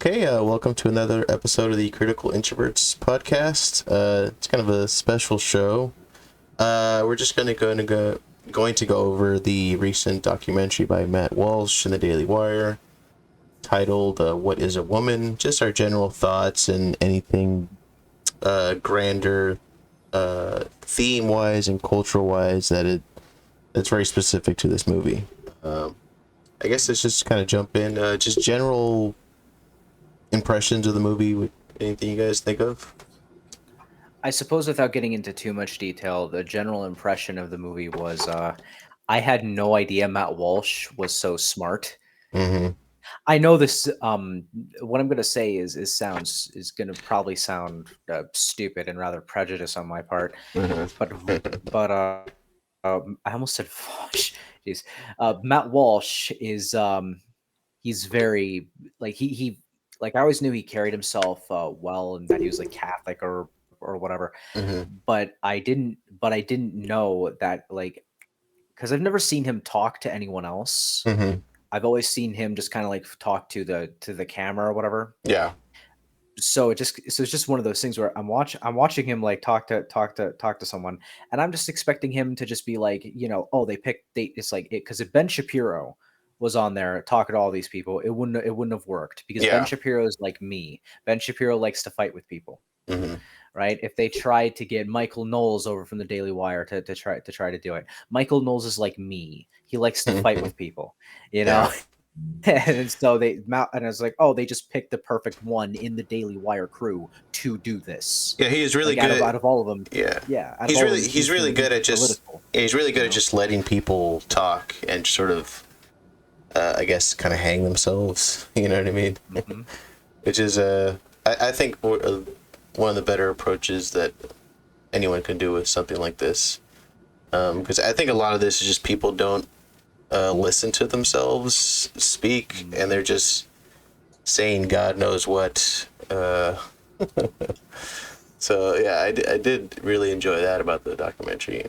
Okay, welcome to another episode of the Critical Introverts podcast. It's kind of a special show. We're just going to go over the recent documentary by Matt Walsh in the Daily Wire, titled "What Is a Woman?" Just our general thoughts and anything grander, theme-wise and cultural-wise that's very specific to this movie. I guess let's just kind of jump in. Just general impressions of the movie. Anything you guys think of? I suppose without getting into too much detail, the general impression of the movie was I had no idea Matt Walsh was so smart. Mm-hmm. I know this. What I'm going to say is going to probably sound stupid and rather prejudiced on my part. Mm-hmm. But I almost said Walsh. Jeez. Matt Walsh is he's very he I always knew he carried himself well and that he was like Catholic or whatever. Mm-hmm. But I didn't know that, because I've never seen him talk to anyone else. Mm-hmm. I've always seen him just kind of talk to the camera or whatever. Yeah. So it's just one of those things where I'm watching him talk to someone, and I'm just expecting him to just be it's like it, because if Ben Shapiro was on there talking to all these people, it wouldn't have worked, because Ben Shapiro is like me. Ben Shapiro likes to fight with people. Mm-hmm. Right? If they tried to get Michael Knowles over from the Daily Wire to try to do it, Michael Knowles is like me. He likes to fight with people, you know. And so I was like, oh, they just picked the perfect one in the Daily Wire crew to do this. Yeah, he is really good out of all of them. Yeah. He's really good at just just letting people talk and sort of I guess kind of hang themselves. You know what I mean? Mm-hmm. Which is I think one of the better approaches that anyone can do with something like this, because I think a lot of this is just people don't listen to themselves speak, and they're just saying God knows what. So yeah, I did really enjoy that about the documentary.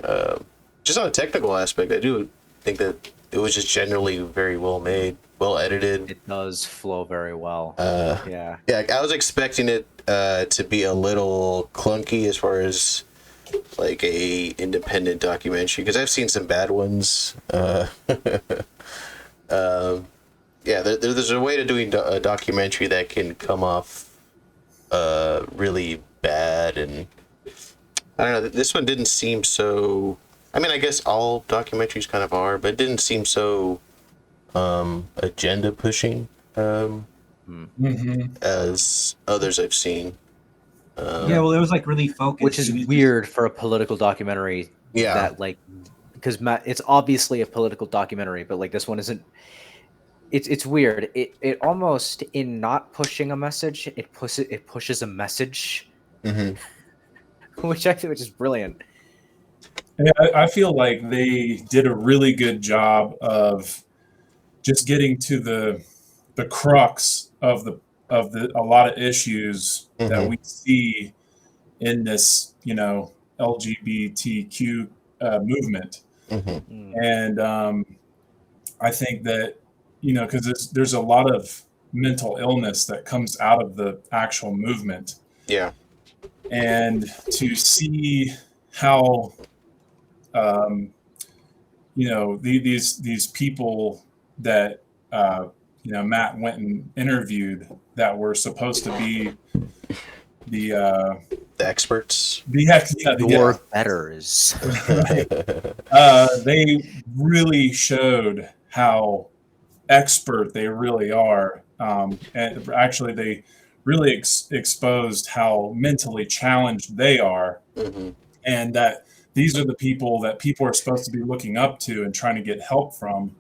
Just on a technical aspect, I do think that it was just generally very well made, well edited. It does flow very well. Yeah, I was expecting it to be a little clunky as far as like a independent documentary, because I've seen some bad ones. There's a way to doing a documentary that can come off really bad, and I don't know. This one didn't seem so. I mean, I guess all documentaries kind of are, but it didn't seem so agenda pushing as others I've seen. It was really focused, which is weird for a political documentary. Yeah, that because it's obviously a political documentary, but this one isn't. It's weird. It almost, in not pushing a message, it pushes a message, which is brilliant. Yeah, I feel like they did a really good job of just getting to the crux of a lot of issues that we see in this, LGBTQ movement. And I think that, because there's a lot of mental illness that comes out of the actual movement. Yeah. And to see how, these people that, Matt went and interviewed that were supposed to be the experts. The betters. They really showed how expert they really are. And actually, they really exposed how mentally challenged they are. And that these are the people that people are supposed to be looking up to and trying to get help from.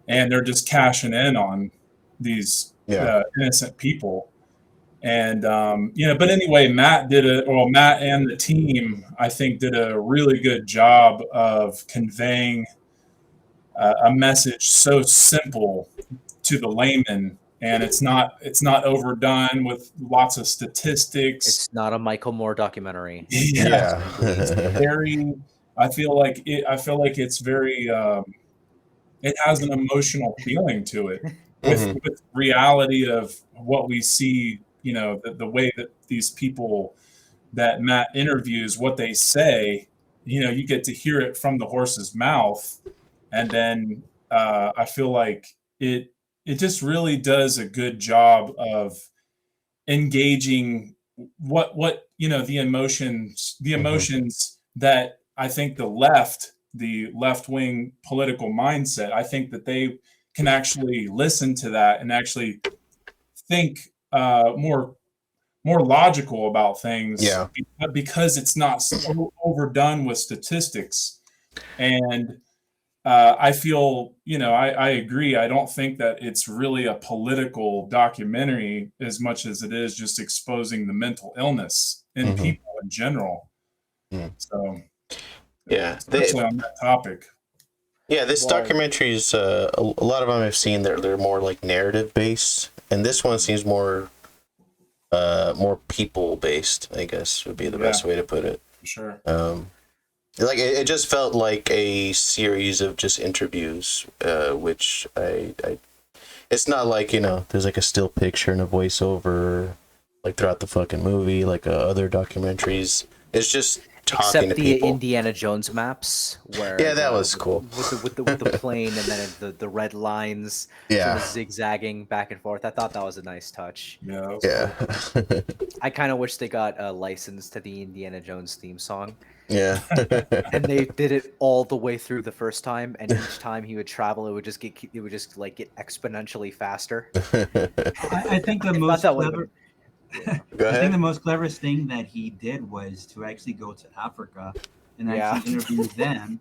And they're just cashing in on these innocent people. And, but anyway, Matt and the team, I think, did a really good job of conveying a message so simple to the layman. And it's not overdone with lots of statistics. It's not a Michael Moore documentary. Yeah. It's very, I feel like it's very, it has an emotional feeling to it. with reality of what we see, you know, the way that these people that Matt interviews, what they say, you know, you get to hear it from the horse's mouth. And then I feel like it just really does a good job of engaging what you know, the emotions that I think the left-wing political mindset, I think that they can actually listen to that and actually think more logical about things, because it's not so overdone with statistics. And I feel, you know, I agree. I don't think that it's really a political documentary as much as it is just exposing the mental illness in people in general. So, especially on that topic. Yeah, this documentary is a lot of them I've seen. They're more like narrative based, and this one seems more people based, I guess would be the best way to put it. Sure. Like it just felt like a series of just interviews, which I it's not like, you know, there's like a still picture and a voiceover like throughout the fucking movie, like other documentaries. It's just talking Except to people. the Indiana Jones maps, where that was cool with the plane and then the red lines, sort of zigzagging back and forth. I thought that was a nice touch. Yeah. Cool. I kind of wish they got a license to the Indiana Jones theme song. Yeah. And they did it all the way through the first time, and each time he would travel, it would just get exponentially faster. I think the most clever. I think the most cleverest thing that he did was to actually go to Africa and actually interview them,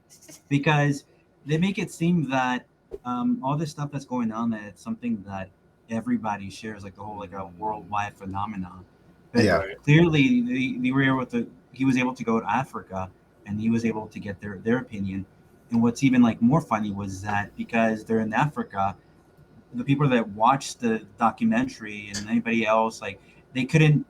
because they make it seem that all this stuff that's going on, that it's something that everybody shares, like the whole like a worldwide phenomenon. But clearly he was able to go to Africa and he was able to get their opinion. And what's even like more funny was that because they're in Africa, the people that watched the documentary and anybody else, like they couldn't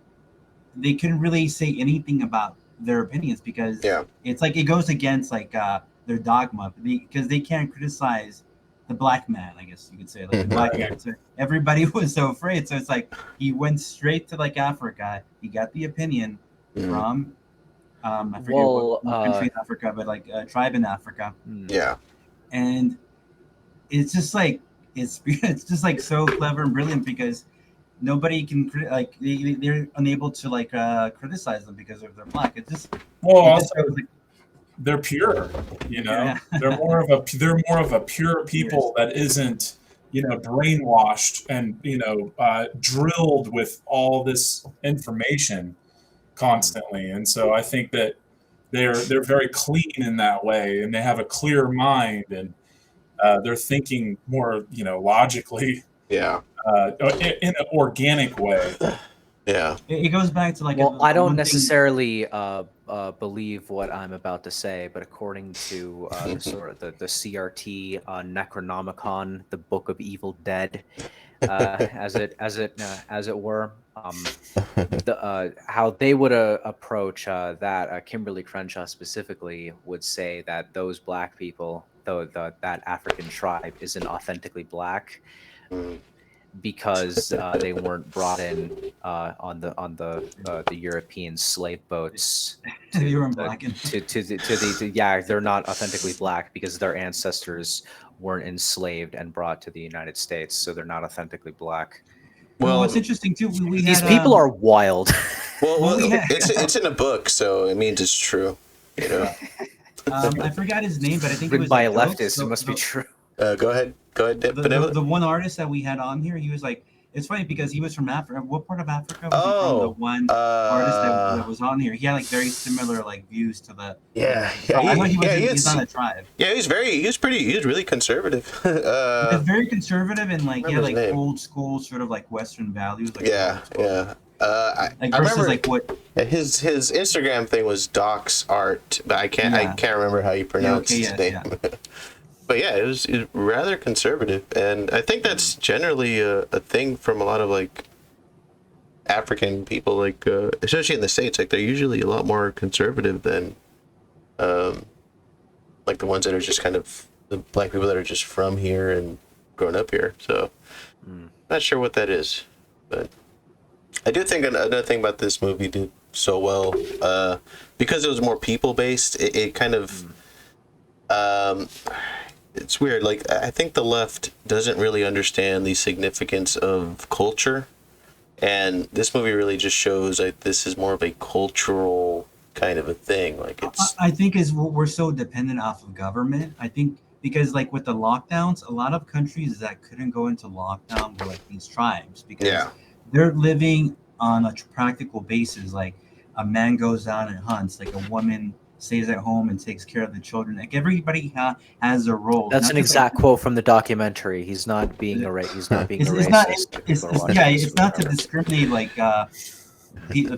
really say anything about their opinions, because it's like it goes against like their dogma, because they can't criticize the black man, I guess you could say, like the black man. So everybody was so afraid. So it's like he went straight to like Africa. He got the opinion from I forget what country in Africa, but like a tribe in Africa. Yeah. And it's just like it's just like so clever and brilliant, because nobody can like they're unable to like criticize them because they're black. It's just they're pure, you know. They're more of a pure people that isn't, you know, brainwashed and, you know, drilled with all this information constantly. And so I think that they're very clean in that way, and they have a clear mind, and they're thinking more, you know, logically. Yeah. In an organic way. Yeah. It goes back to like. Well, I don't necessarily believe what I'm about to say, but according to sort of the CRT Necronomicon, the Book of Evil Dead, as it were, how they would approach that Kimberly Crenshaw specifically would say that those black people, that African tribe, isn't authentically black. Because they weren't brought in on the European slave boats. They're not authentically black because their ancestors weren't enslaved and brought to the United States, so they're not authentically black. Well, what's interesting too, these people are wild. Well, it's in a book, so it means it's true. You know. I forgot his name, but I think written it was by a leftist. It must be true. Go ahead. The one artist that we had on here, he was like, it's funny because he was from Africa. What part of Africa was he from? The one artist that was on here, he had like very similar like views to the. I know he's on a tribe. Yeah, he was really conservative. He was very conservative, and like he had like old school sort of like Western values. Like I remember like what his Instagram thing was Doc's Art, but I can't remember how you pronounce his name. Yeah. But yeah, it was rather conservative, and I think that's generally a thing from a lot of like African people, like especially in the States. Like they're usually a lot more conservative than like the ones that are just kind of the black people that are just from here and grown up here, so not sure what that is. But I do think another thing about this movie did so well, because it was more people based. It kind of, it's weird. Like, I think the left doesn't really understand the significance of culture, and this movie really just shows like this is more of a cultural kind of a thing. Like, it's. I think is we're so dependent off of government. I think because like with the lockdowns, a lot of countries that couldn't go into lockdown were like these tribes because they're living on a practical basis. Like a man goes out and hunts, like a woman stays at home and takes care of the children. Like everybody has their role. That's an exact quote from the documentary. He's not being a He's not being a racist. It's not to discriminate like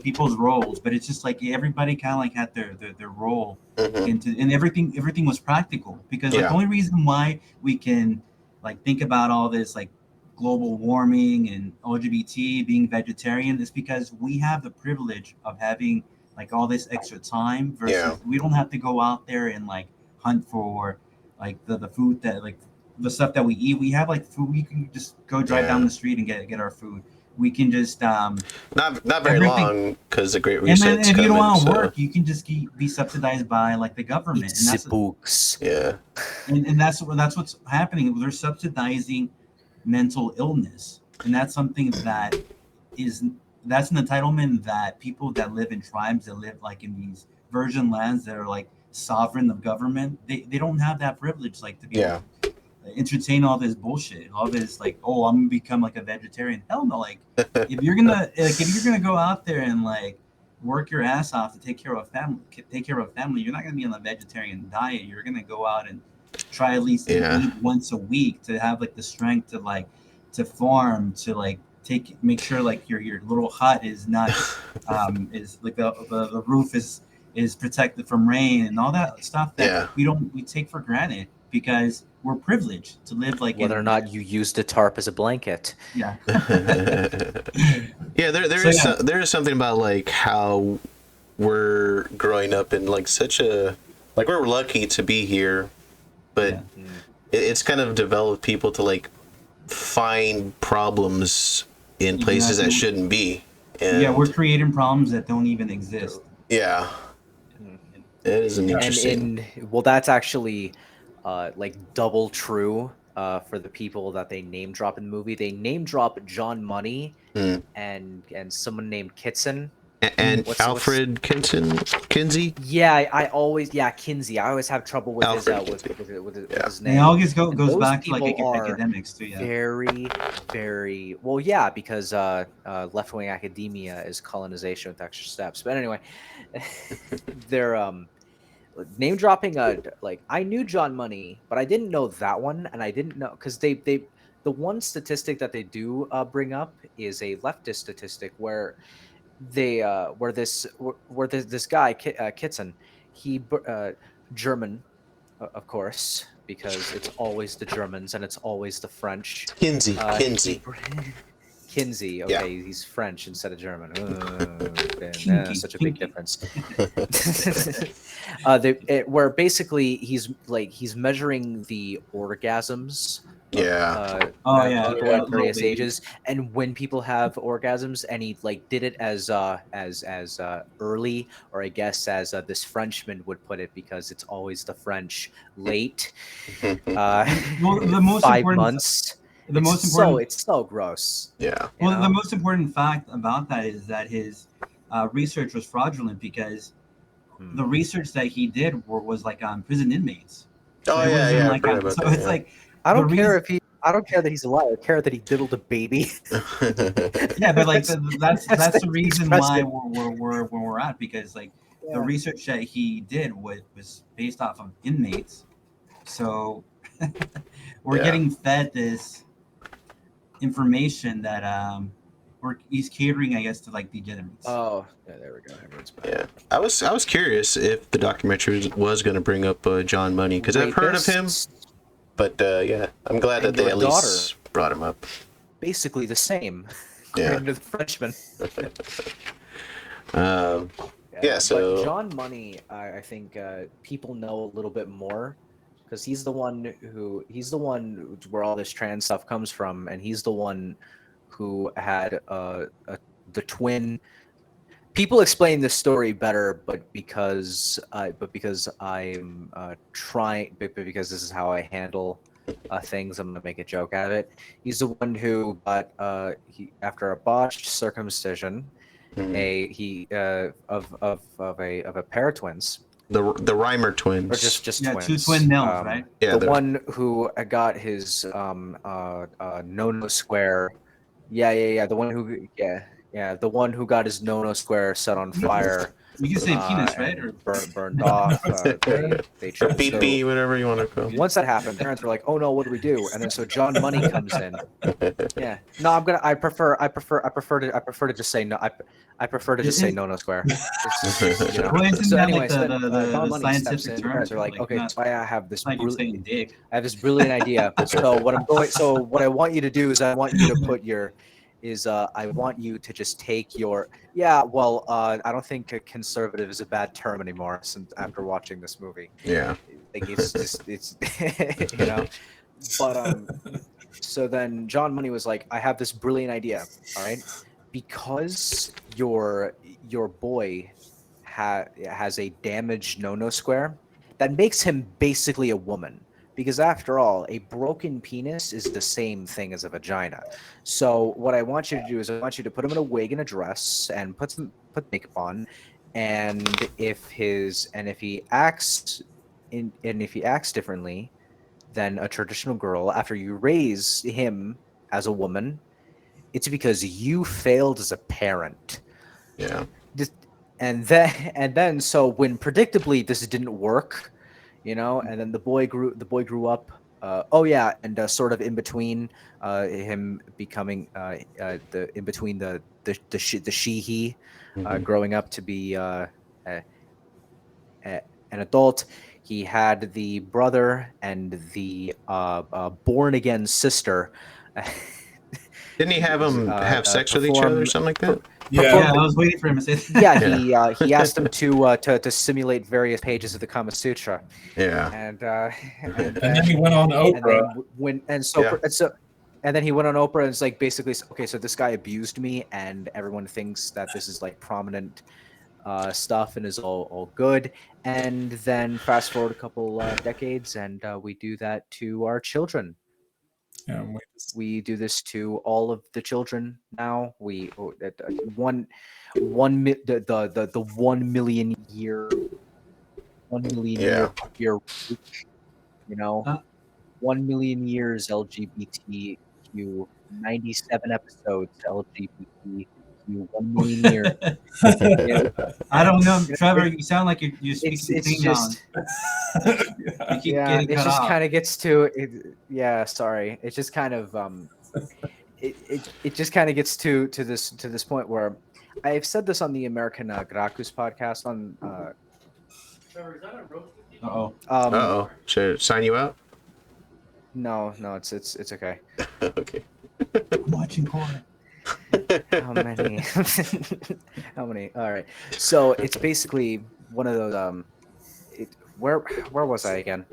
people's roles, but it's just like everybody kind of like had their role and everything was practical because like the only reason why we can like think about all this like global warming and LGBT being vegetarian is because we have the privilege of having like all this extra time versus we don't have to go out there and like hunt for like the food that like the stuff that we eat. We have like food. We can just go drive down the street and get our food. We can just not very long because the Great Reset's coming. And if you don't want to so. work, you can just be subsidized by like the government. And that's books. And that's what's happening. They're subsidizing mental illness, and that's something that's an entitlement that people that live in tribes that live like in these virgin lands that are like sovereign of government, they don't have that privilege like to be able to entertain all this bullshit, all this like, oh, I'm gonna become like a vegetarian. Hell no. Like if you're gonna go out there and like work your ass off to take care of a family, you're not gonna be on a vegetarian diet. You're gonna go out and try at least eat once a week to have like the strength to farm, to like make sure like your little hut is not is like the roof is protected from rain and all that stuff that we take for granted because we're privileged to live like whether or not you used a tarp as a blanket. There is something about like how we're growing up in like such a like we're lucky to be here, but it's kind of developed people to like find problems in places that shouldn't be. And we're creating problems that don't even exist. It is an interesting. Well, that's actually like double true for the people that they name drop in the movie. They name drop John Money and someone named Kitson. And Alfred Kinsey? Yeah, I always Kinsey. I always have trouble with his name. It always goes back to like academics too. Very, very well. Yeah, because left-wing academia is colonization with extra steps. But anyway, they're name dropping. Like I knew John Money, but I didn't know that one, and I didn't know because they the one statistic that they do bring up is a leftist statistic where. This guy Kitson, he German, of course, because it's always the Germans and it's always the French. Kinsey. Kinsey. Okay, he's French instead of German. Such a big difference. Where basically he's measuring the orgasms. People at various ages, and when people have orgasms, and he like did it as early, or I guess as this Frenchman would put it, because it's always the French late. The most 5 months. It's so gross. Yeah. Well, the most important fact about that is that his research was fraudulent because the research that he did was like on prison inmates. It's like. I don't care that he's alive. I care that he diddled a baby. But like that's the reason why we're where we're at, because like the research that he did was based off of inmates. So we're getting fed this information that he's catering, I guess, to like degenerates. Oh, yeah, there we go. Everyone's back. Yeah, I was curious if the documentary was going to bring up John Money, because I've heard of him. But I'm glad that they at least brought him up. Basically the same, according to the Frenchman. So but John Money, I think people know a little bit more because he's the one where all this trans stuff comes from, and he's the one who had the twin. People explain this story better, but because I'm trying, but because this is how I handle things, I'm gonna make a joke out of it. He's the one who got after a botched circumcision, of a pair of twins. The Reimer twins. Or just twins. 2 twin males, right? Yeah, the one who got his no square. Yeah. The one who the one who got his no square set on fire. You can say penis, right? Or burned off. They tried BB, whatever you want to call. Once that happened, parents were like, "Oh no, what do we do?" And then so John Money comes in. Yeah, no, I prefer to just say no. I prefer to just say no square. You know? Well, So anyway, like so the Money steps scientific in. term? Parents are like, "Okay, so I have this like you're saying dick. I have this brilliant idea. So what I want you to do is I want you to put your I want you to just take your I don't think a conservative is a bad term anymore since after watching this movie. Yeah. Like it's you know. But so then John Money was like, I have this brilliant idea, all right? Because your boy has a damaged no square, that makes him basically a woman. Because after all, a broken penis is the same thing as a vagina. So what I want you to do is I want you to put him in a wig and a dress and put makeup on, and if he acts differently than a traditional girl after you raise him as a woman, it's because you failed as a parent. Yeah. And then so when predictably this didn't work, you know, and then the boy grew up. And sort of in between him becoming the she growing up to be an adult. He had the brother and the born again sister. Didn't he have them have sex with each other or something like that? Yeah, I was waiting for him to say that. He asked him to simulate various pages of the Kama Sutra. Yeah. And then he went on Oprah. And then he went on Oprah and it's like basically, okay, so this guy abused me and everyone thinks that this is like prominent stuff and is all good. And then fast forward a couple decades and we do that to our children. Yeah, we do this to all of the children now. The 1 million year year, you know, 1 million years LGBTQ, 97 episodes LGBTQ, 1 million years. I don't know, Trevor. You sound like you're speaking it's just, you keep getting cut it just off. kind of gets to it. Yeah, sorry. It just kind of it just kind of gets to this point where I've said this on the American Gracchus podcast on. Trevor, is that a roast? Should I sign you out? No, it's okay. Okay. I'm watching porn. How many? How many? All right. So it's basically one of those. Where was I again?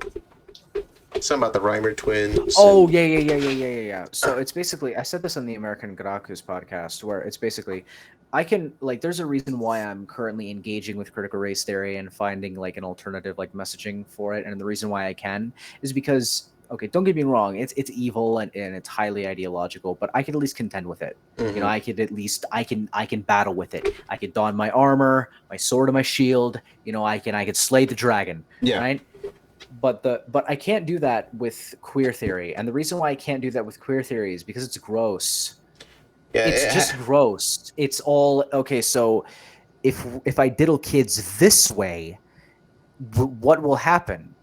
Something about the Reimer twins. Oh, yeah. So it's basically, I said this on the American Gracchus podcast, where it's basically, there's a reason why I'm currently engaging with critical race theory and finding like an alternative like messaging for it, and the reason why I can is because, okay, don't get me wrong, it's evil and it's highly ideological, but I can at least contend with it. Mm-hmm. You know, I can battle with it. I could don my armor, my sword, and my shield. You know, I could slay the dragon. Yeah. Right. But I can't do that with queer theory, and the reason why I can't do that with queer theory is because it's gross. Yeah, it's just gross. It's all okay. So if I diddle kids this way, what will happen?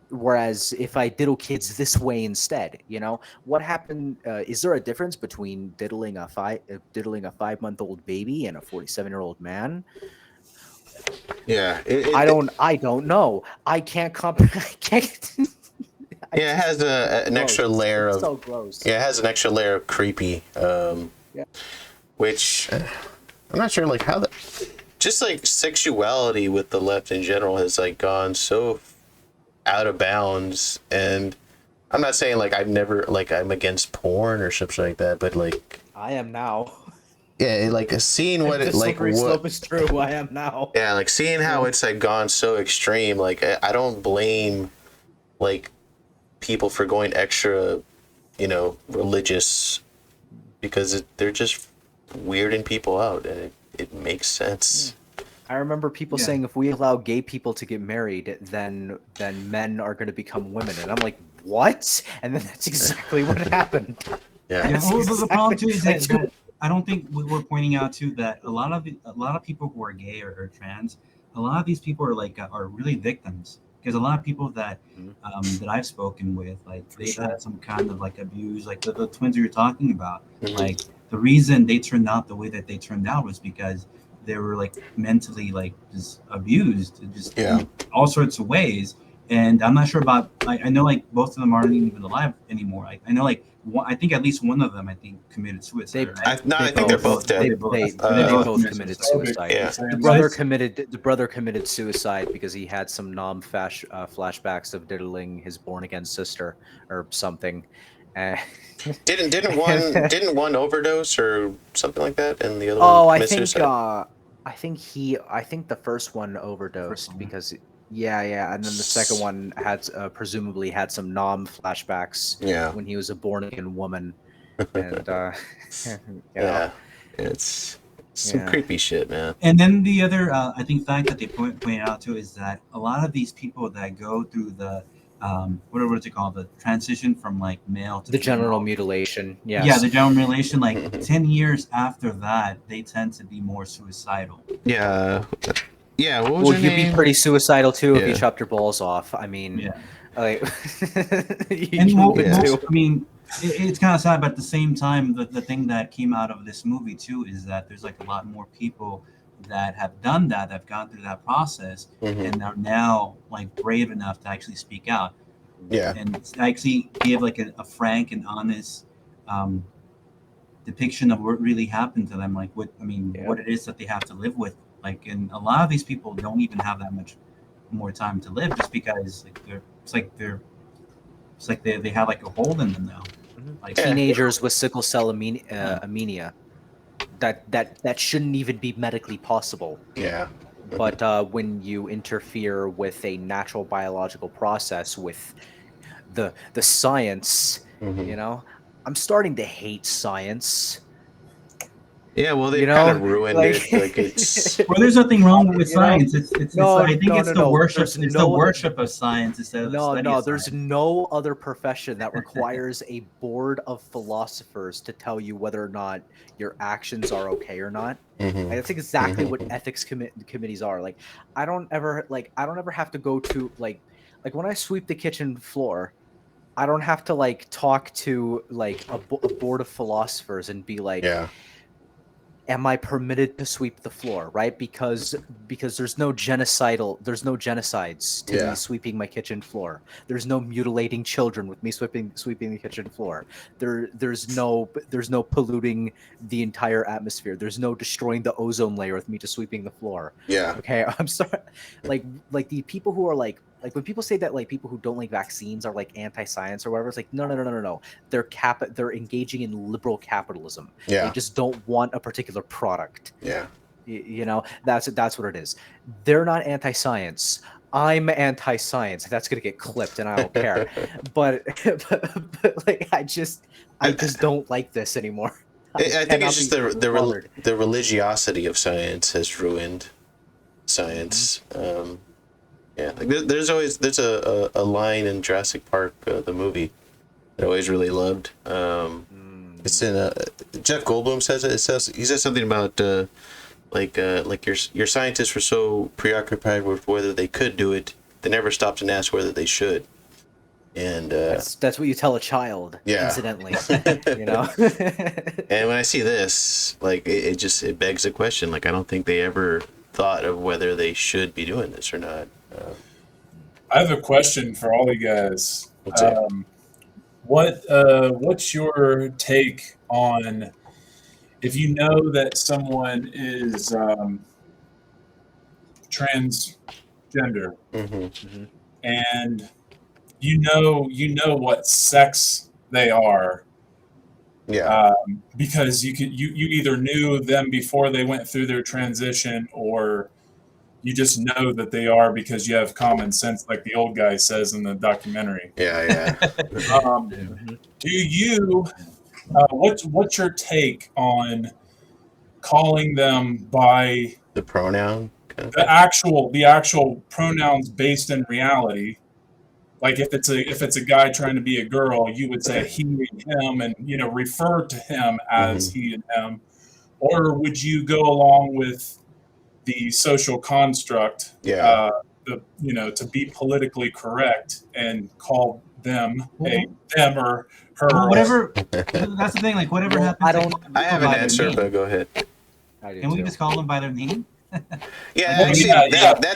Whereas if I diddle kids this way instead, you know, what happened? Is there a difference between diddling a 5-month-old baby and a 47-year-old man? Yeah, I don't know. I can't comprehend. Yeah, it has an extra layer of. So gross. Yeah, it has an extra layer of creepy. Which I'm not sure, like how just like sexuality with the left in general has like gone so out of bounds. And I'm not saying like I'm against porn or something like that, but like I am now. Yeah, like seeing what it like what slope is true. I am now. Yeah, like seeing how it's like gone so extreme. Like I don't blame like people for going extra, religious, because they're just weirding people out, and it makes sense. I remember people saying if we allow gay people to get married, then men are going to become women, and I'm like, what? And then that's exactly what happened. Yeah. The problem too is that I don't think we're pointing out too that a lot of people who are gay or trans, a lot of these people are really victims, because a lot of people that that I've spoken with, like they had some kind of like abuse, like the twins you're talking about. Like the reason they turned out the way that they turned out was because they were like mentally like just abused, just in all sorts of ways. And I'm not sure about, I know like both of them aren't even alive anymore. I know like I think at least one of them committed suicide. I think they're both dead. They both committed suicide. Yeah. The brother committed suicide because he had some flashbacks of diddling his born again sister or something. Didn't one overdose or something like that, and the other one committed suicide? I think the first one overdosed because. Yeah, and then the second one had presumably had some Nom flashbacks. When he was a born again woman, and it's some creepy shit, man. And then the other, I think, fact that they pointed out too is that a lot of these people that go through the what's it called, the transition from like male to the genital mutilation. Yes. Yeah, the genital mutilation. Like 10 years after that, they tend to be more suicidal. Yeah. Yeah, what was well, her you'd name? be pretty suicidal too if you chopped your balls off. I mean, like, I mean, it's kind of sad, but at the same time, the thing that came out of this movie too is that there's like a lot more people that have done that, have gone through that process, and are now like brave enough to actually speak out. Yeah, and actually give like a frank and honest depiction of what really happened to them, like what it is that they have to live with. Like, and a lot of these people don't even have that much more time to live, just because they have like a hole in them now. Like teenagers with sickle cell anemia, that shouldn't even be medically possible. Yeah. But when you interfere with a natural biological process with the science, I'm starting to hate science. Yeah, well, they kind of ruined it. Like it's well, there's nothing wrong with science. I think it's the worship. It's the worship of science instead of the study of there's science. no other profession that requires a board of philosophers to tell you whether or not your actions are okay or not. That's exactly what ethics committees are. Like, I don't ever have to go to like when I sweep the kitchen floor. I don't have to like talk to like a board of philosophers and be like, am I permitted to sweep the floor, right? Because there's no genocides to me sweeping my kitchen floor. There's no mutilating children with me sweeping the kitchen floor. There's no polluting the entire atmosphere. There's no destroying the ozone layer with me just sweeping the floor. Yeah. Okay, I'm sorry. Like the people who are like when people say that like people who don't like vaccines are like anti-science or whatever, it's like no. They're engaging in liberal capitalism. Yeah. They just don't want a particular product. Yeah. That's what it is. They're not anti-science. I'm anti-science. That's gonna get clipped, and I don't care. but like I just don't like this anymore. I think it's just the religiosity of science has ruined science. Yeah, like there's a line in Jurassic Park, the movie, that I always really loved. It's in Jeff Goldblum says it. He says something about like your scientists were so preoccupied with whether they could do it, they never stopped and asked whether they should. And that's what you tell a child. Yeah. Incidentally, And when I see this, like it begs the question. Like I don't think they ever thought of whether they should be doing this or not. I have a question for all you guys. What's your take on if you know that someone is transgender, and you know what sex they are. Yeah. Because you either knew them before they went through their transition, or you just know that they are because you have common sense, like the old guy says in the documentary. Yeah. Do you? What's your take on calling them by the pronoun? The actual pronouns based in reality? Like if it's a guy trying to be a girl, you would say he and him, and refer to him as he and him, or would you go along with the social construct? To be politically correct and call them them or her. Well, whatever. That's the thing. Like whatever happens. I have an answer, but go ahead. Can we just call them by their name? That's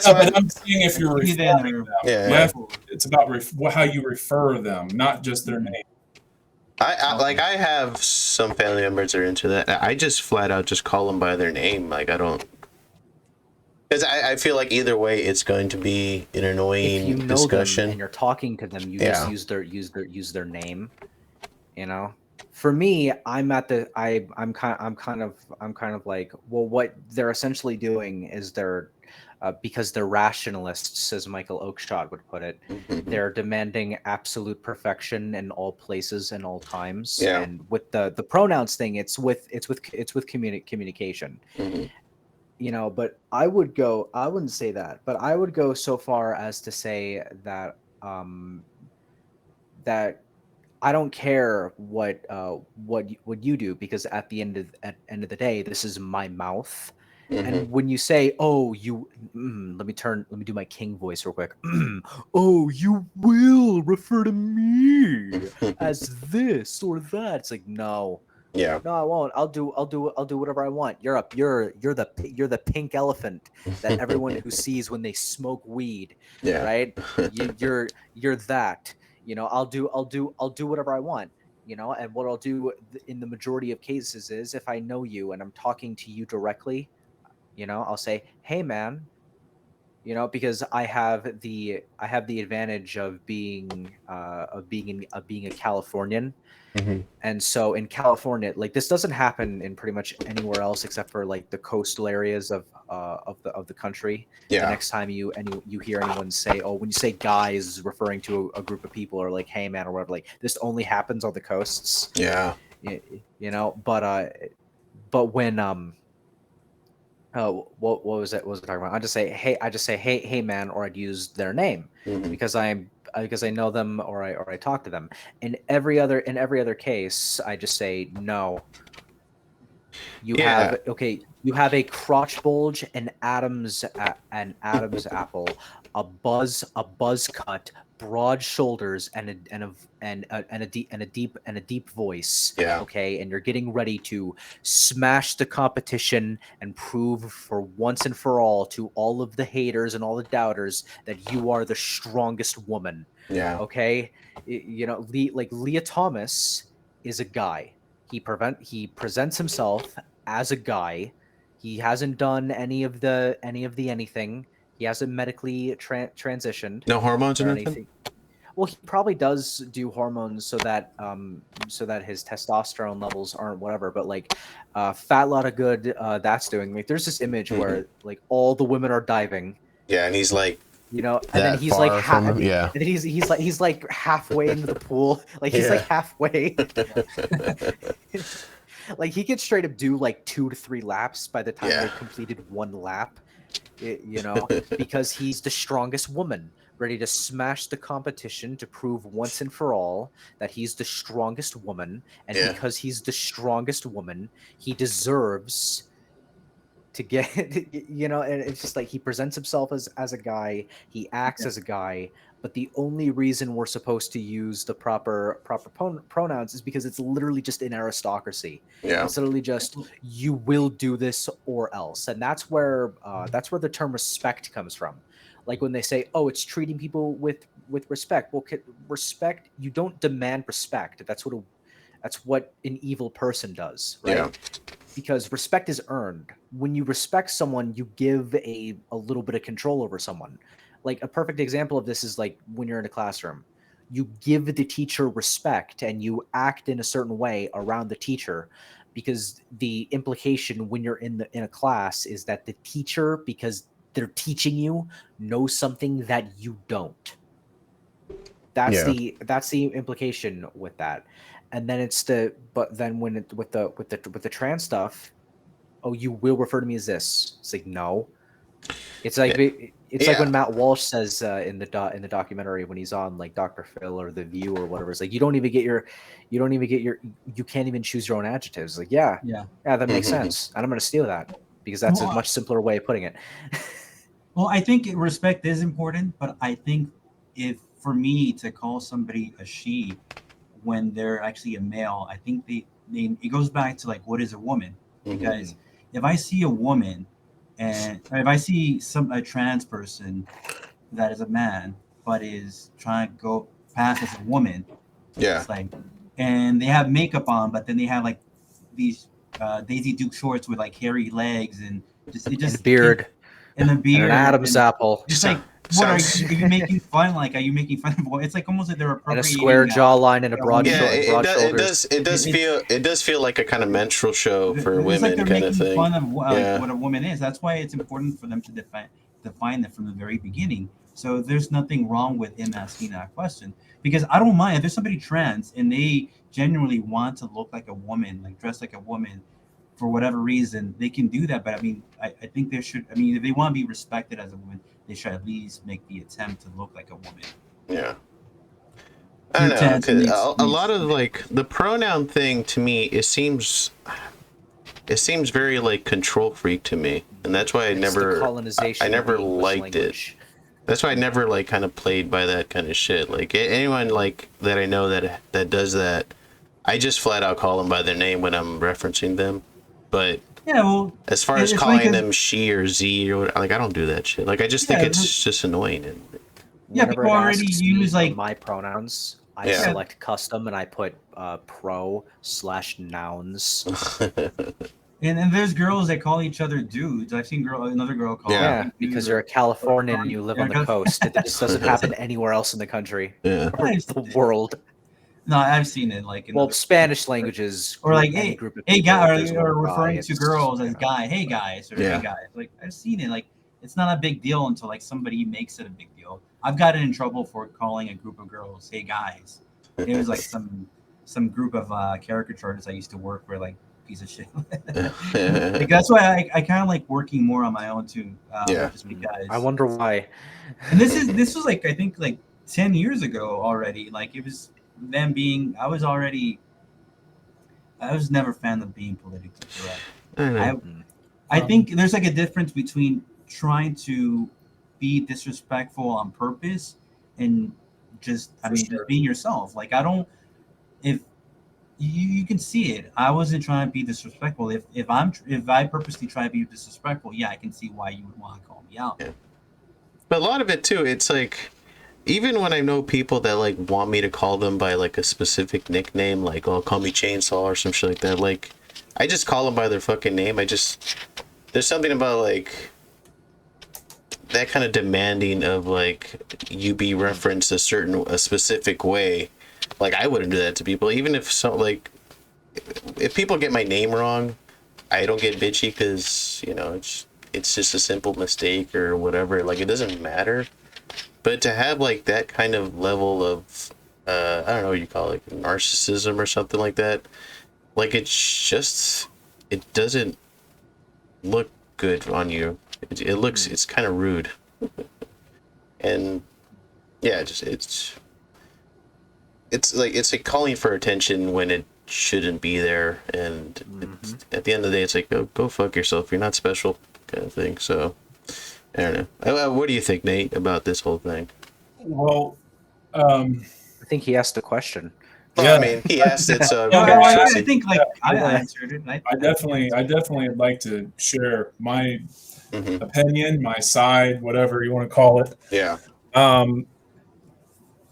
what I'm saying. If you're referring them, it's about how you refer them, not just their name. I have some family members that are into that. I just flat out just call them by their name. Like I don't, because I feel like either way it's going to be an annoying if you know discussion. Them and you're talking to them, you just use their name. For me, I'm kind of like, well, what they're essentially doing is because they're rationalists, as Michael Oakeshott would put it, they're demanding absolute perfection in all places and all times. Yeah. And with the pronouns thing, it's with communication. But I wouldn't say that, but I would go so far as to say that that I don't care what you do, because at the end of the day, this is my mouth. And when you say, "Oh, you," let me do my king voice real quick. "Oh, you will refer to me as this or that." It's like, no. Yeah. No, I won't. I'll do whatever I want. You're the pink elephant that everyone who sees when they smoke weed. Yeah. Right? You're that. I'll do whatever I want. And what I'll do in the majority of cases is, if I know you and I'm talking to you directly, I'll say, "Hey, man," because I have the advantage of being a Californian. And so in California, like, this doesn't happen in pretty much anywhere else except for like the coastal areas of the country. Yeah. The next time you hear anyone say, "Oh," when you say guys referring to a group of people, or like, "Hey, man," or whatever, like, this only happens on the coasts. Yeah. But when what was it? What was I talking about? I just say, hey, man, or I'd use their name because I know them, or I talk to them. In every other case, I just say, "No. You have a crotch bulge, an Adam's apple, a buzz cut, broad shoulders, and a deep voice." Yeah. Okay, and you're getting ready to smash the competition and prove for once and for all to all of the haters and all the doubters that you are the strongest woman. Yeah. Okay, Leah Thomas is a guy. He presents himself as a guy. He hasn't done any of the anything. He hasn't medically transitioned. No hormones or anything? Well, he probably does do hormones so that his testosterone levels aren't whatever. But like, fat lot of good that's doing. Like, there's this image where like all the women are diving. Yeah, and he's like, and then he's like and then he's like halfway into the pool. Like, he's like halfway. Like, he could straight up do like 2 to 3 laps by the time they completed 1 lap. Because he's the strongest woman, ready to smash the competition to prove once and for all that he's the strongest woman. And because he's the strongest woman, he deserves to get, and it's just like, he presents himself as a guy, he acts as a guy, but the only reason we're supposed to use the proper pronouns is because it's literally just an aristocracy. Yeah. It's literally just, you will do this or else. And that's where the term respect comes from. Like, when they say, "Oh, it's treating people with respect." Well, respect, you don't demand respect. That's what an evil person does, right? Yeah. Because respect is earned. When you respect someone, you give a little bit of control over someone. like a perfect example of this is like when you're in a classroom, you give the teacher respect and you act in a certain way around the teacher, because the implication when you're in a class is that the teacher, because they're teaching you, knows something that you don't. That's the implication with that. And then but then when it with the trans stuff, oh, you will refer to me as this. It's like, no. It's like like when Matt Walsh says in the documentary when he's on like Dr. Phil or The View or whatever, it's like you can't even choose your own adjectives. Like, yeah, that makes sense. And I'm gonna steal that because that's a much simpler way of putting it. Well, I think respect is important, but I think if for me to call somebody a she when they're actually a male, I think it goes back to like what is a woman? Because if I see a woman and if I see a trans person that is a man but is trying to go past as a woman, it's like, and they have makeup on, but then they have like these Daisy Duke shorts with like hairy legs and just and a beard and a beard and an Adam's apple. Just like, what are you making fun? Like, are you making fun of? It's like almost like they're appropriating. And a square jawline and a broad shoulders. It does feel like a kind of menstrual show for women, like kind of thing. Fun of what a woman is. That's why it's important for them to define that from the very beginning. So there's nothing wrong with him asking that question, because I don't mind if there's somebody trans and they genuinely want to look like a woman, like dress like a woman. For whatever reason, they can do that. But I mean, I think there should. I mean, if they want to be respected as a woman, they should at least make the attempt to look like a woman. Yeah. I don't know. A lot of like the pronoun thing to me, it seems very like control freak to me, and that's why I never liked it. That's why I never like kind of played by that kind of shit. Like anyone like that I know that does that, I just flat out call them by their name when I'm referencing them. But as far as calling them she or Z or like, I don't do that shit. Like, I just think it's just annoying. And people already use like my pronouns. I select custom and I put pro/nouns. And there's girls that call each other dudes. I've seen another girl call. Because you're a Californian and you live on the coast. It just doesn't happen anywhere else in the country or the world. No, I've seen it like in Spanish languages or like hey guy or referring to girls as guy, hey guys or hey guys. Like I've seen it. Like it's not a big deal until like somebody makes it a big deal. I've gotten in trouble for calling a group of girls hey guys. It was like some group of caricaturists I used to work for, like piece of shit. Like, that's why I kind of like working more on my own too. Just because I wonder why. And this was like I think like 10 years ago already. Like it was them being. I was never a fan of being politically correct. I think there's like a difference between trying to be disrespectful on purpose and just being yourself. Like if you can see it, I wasn't trying to be disrespectful. If I purposely try to be disrespectful, I can see why you would want to call me out. Yeah. But a lot of it too, it's like even when I know people that like want me to call them by like a specific nickname, like call me Chainsaw or some shit like that, like I just call them by their fucking name. There's something about like that kind of demanding of like you be referenced a specific way. Like I wouldn't do that to people, even if if people get my name wrong, I don't get bitchy because it's just a simple mistake or whatever. Like it doesn't matter. But to have like that kind of level of I don't know what you call it, narcissism or something like that, like it doesn't look good on you. It's kind of rude. And it's like calling for attention when it shouldn't be there, and at the end of the day it's like go fuck yourself, you're not special, kind of thing. So I don't know. What do you think, Nate, about this whole thing? Well, I think he asked a question. I mean, he asked it, so I think like I answered it. I definitely would like to share my opinion, my side, whatever you want to call it. Yeah.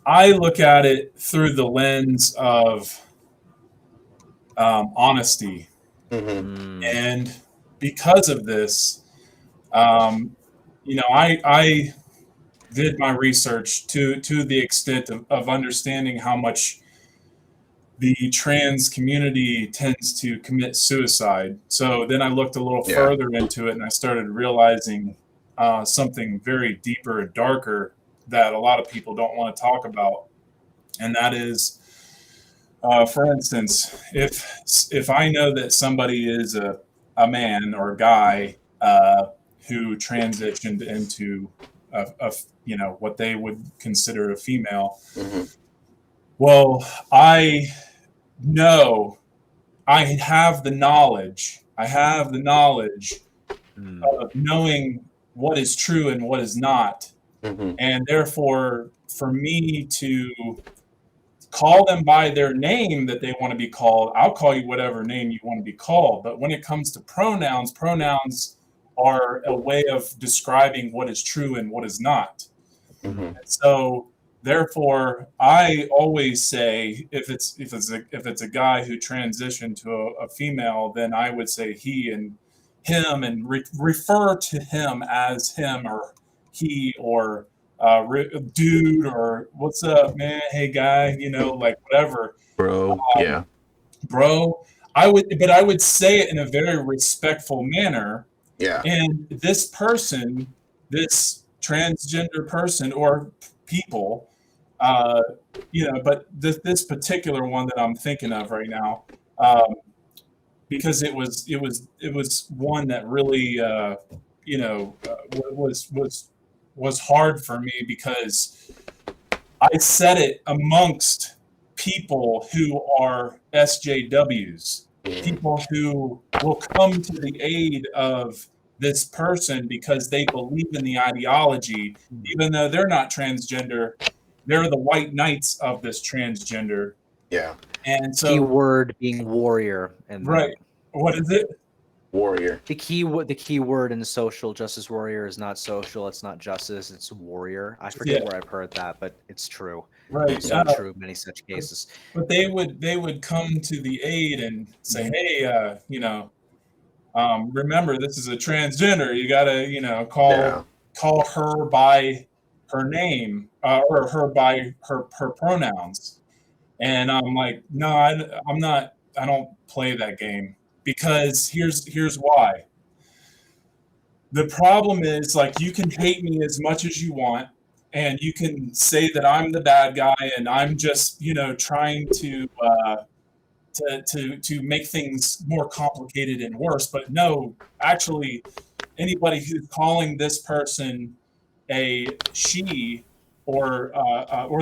I look at it through the lens of honesty, and because of this, I did my research to the extent of understanding how much the trans community tends to commit suicide. So then I looked a little further into it, and I started realizing something very deeper and darker that a lot of people don't want to talk about. And that is, for instance, if I know that somebody is a man or a guy who transitioned into what they would consider a female, well, I know, I have the knowledge of knowing what is true and what is not. And therefore, for me to call them by their name that they want to be called, I'll call you whatever name you want to be called. But when it comes to pronouns are a way of describing what is true and what is not. So therefore, I always say, if it's a guy who transitioned to a female, then I would say he and him, and refer to him as him or he, or dude, or what's up, man? Hey, guy, like whatever, bro. Bro. I would say it in a very respectful manner. And this person, this transgender person or people, but this particular one that I'm thinking of right now, because it was one that really was hard for me, because I said it amongst people who are SJWs, people who will come to the aid of this person because they believe in the ideology, even though they're not transgender. They're the white knights of this transgender. And so, keyword being warrior, and right. What is it? Warrior. The key word in social justice warrior is not social. It's not justice. It's warrior. I forget where I've heard that, but it's true. Right. It's so true in many such cases. But they would come to the aid and say, hey, remember, this is a transgender. You gotta, call her by her name, or her by her pronouns. And I'm like, no, I'm not. I don't play that game, because here's why. The problem is, like, you can hate me as much as you want, and you can say that I'm the bad guy and I'm just, trying to make things more complicated and worse. But no, actually, anybody who's calling this person a she, or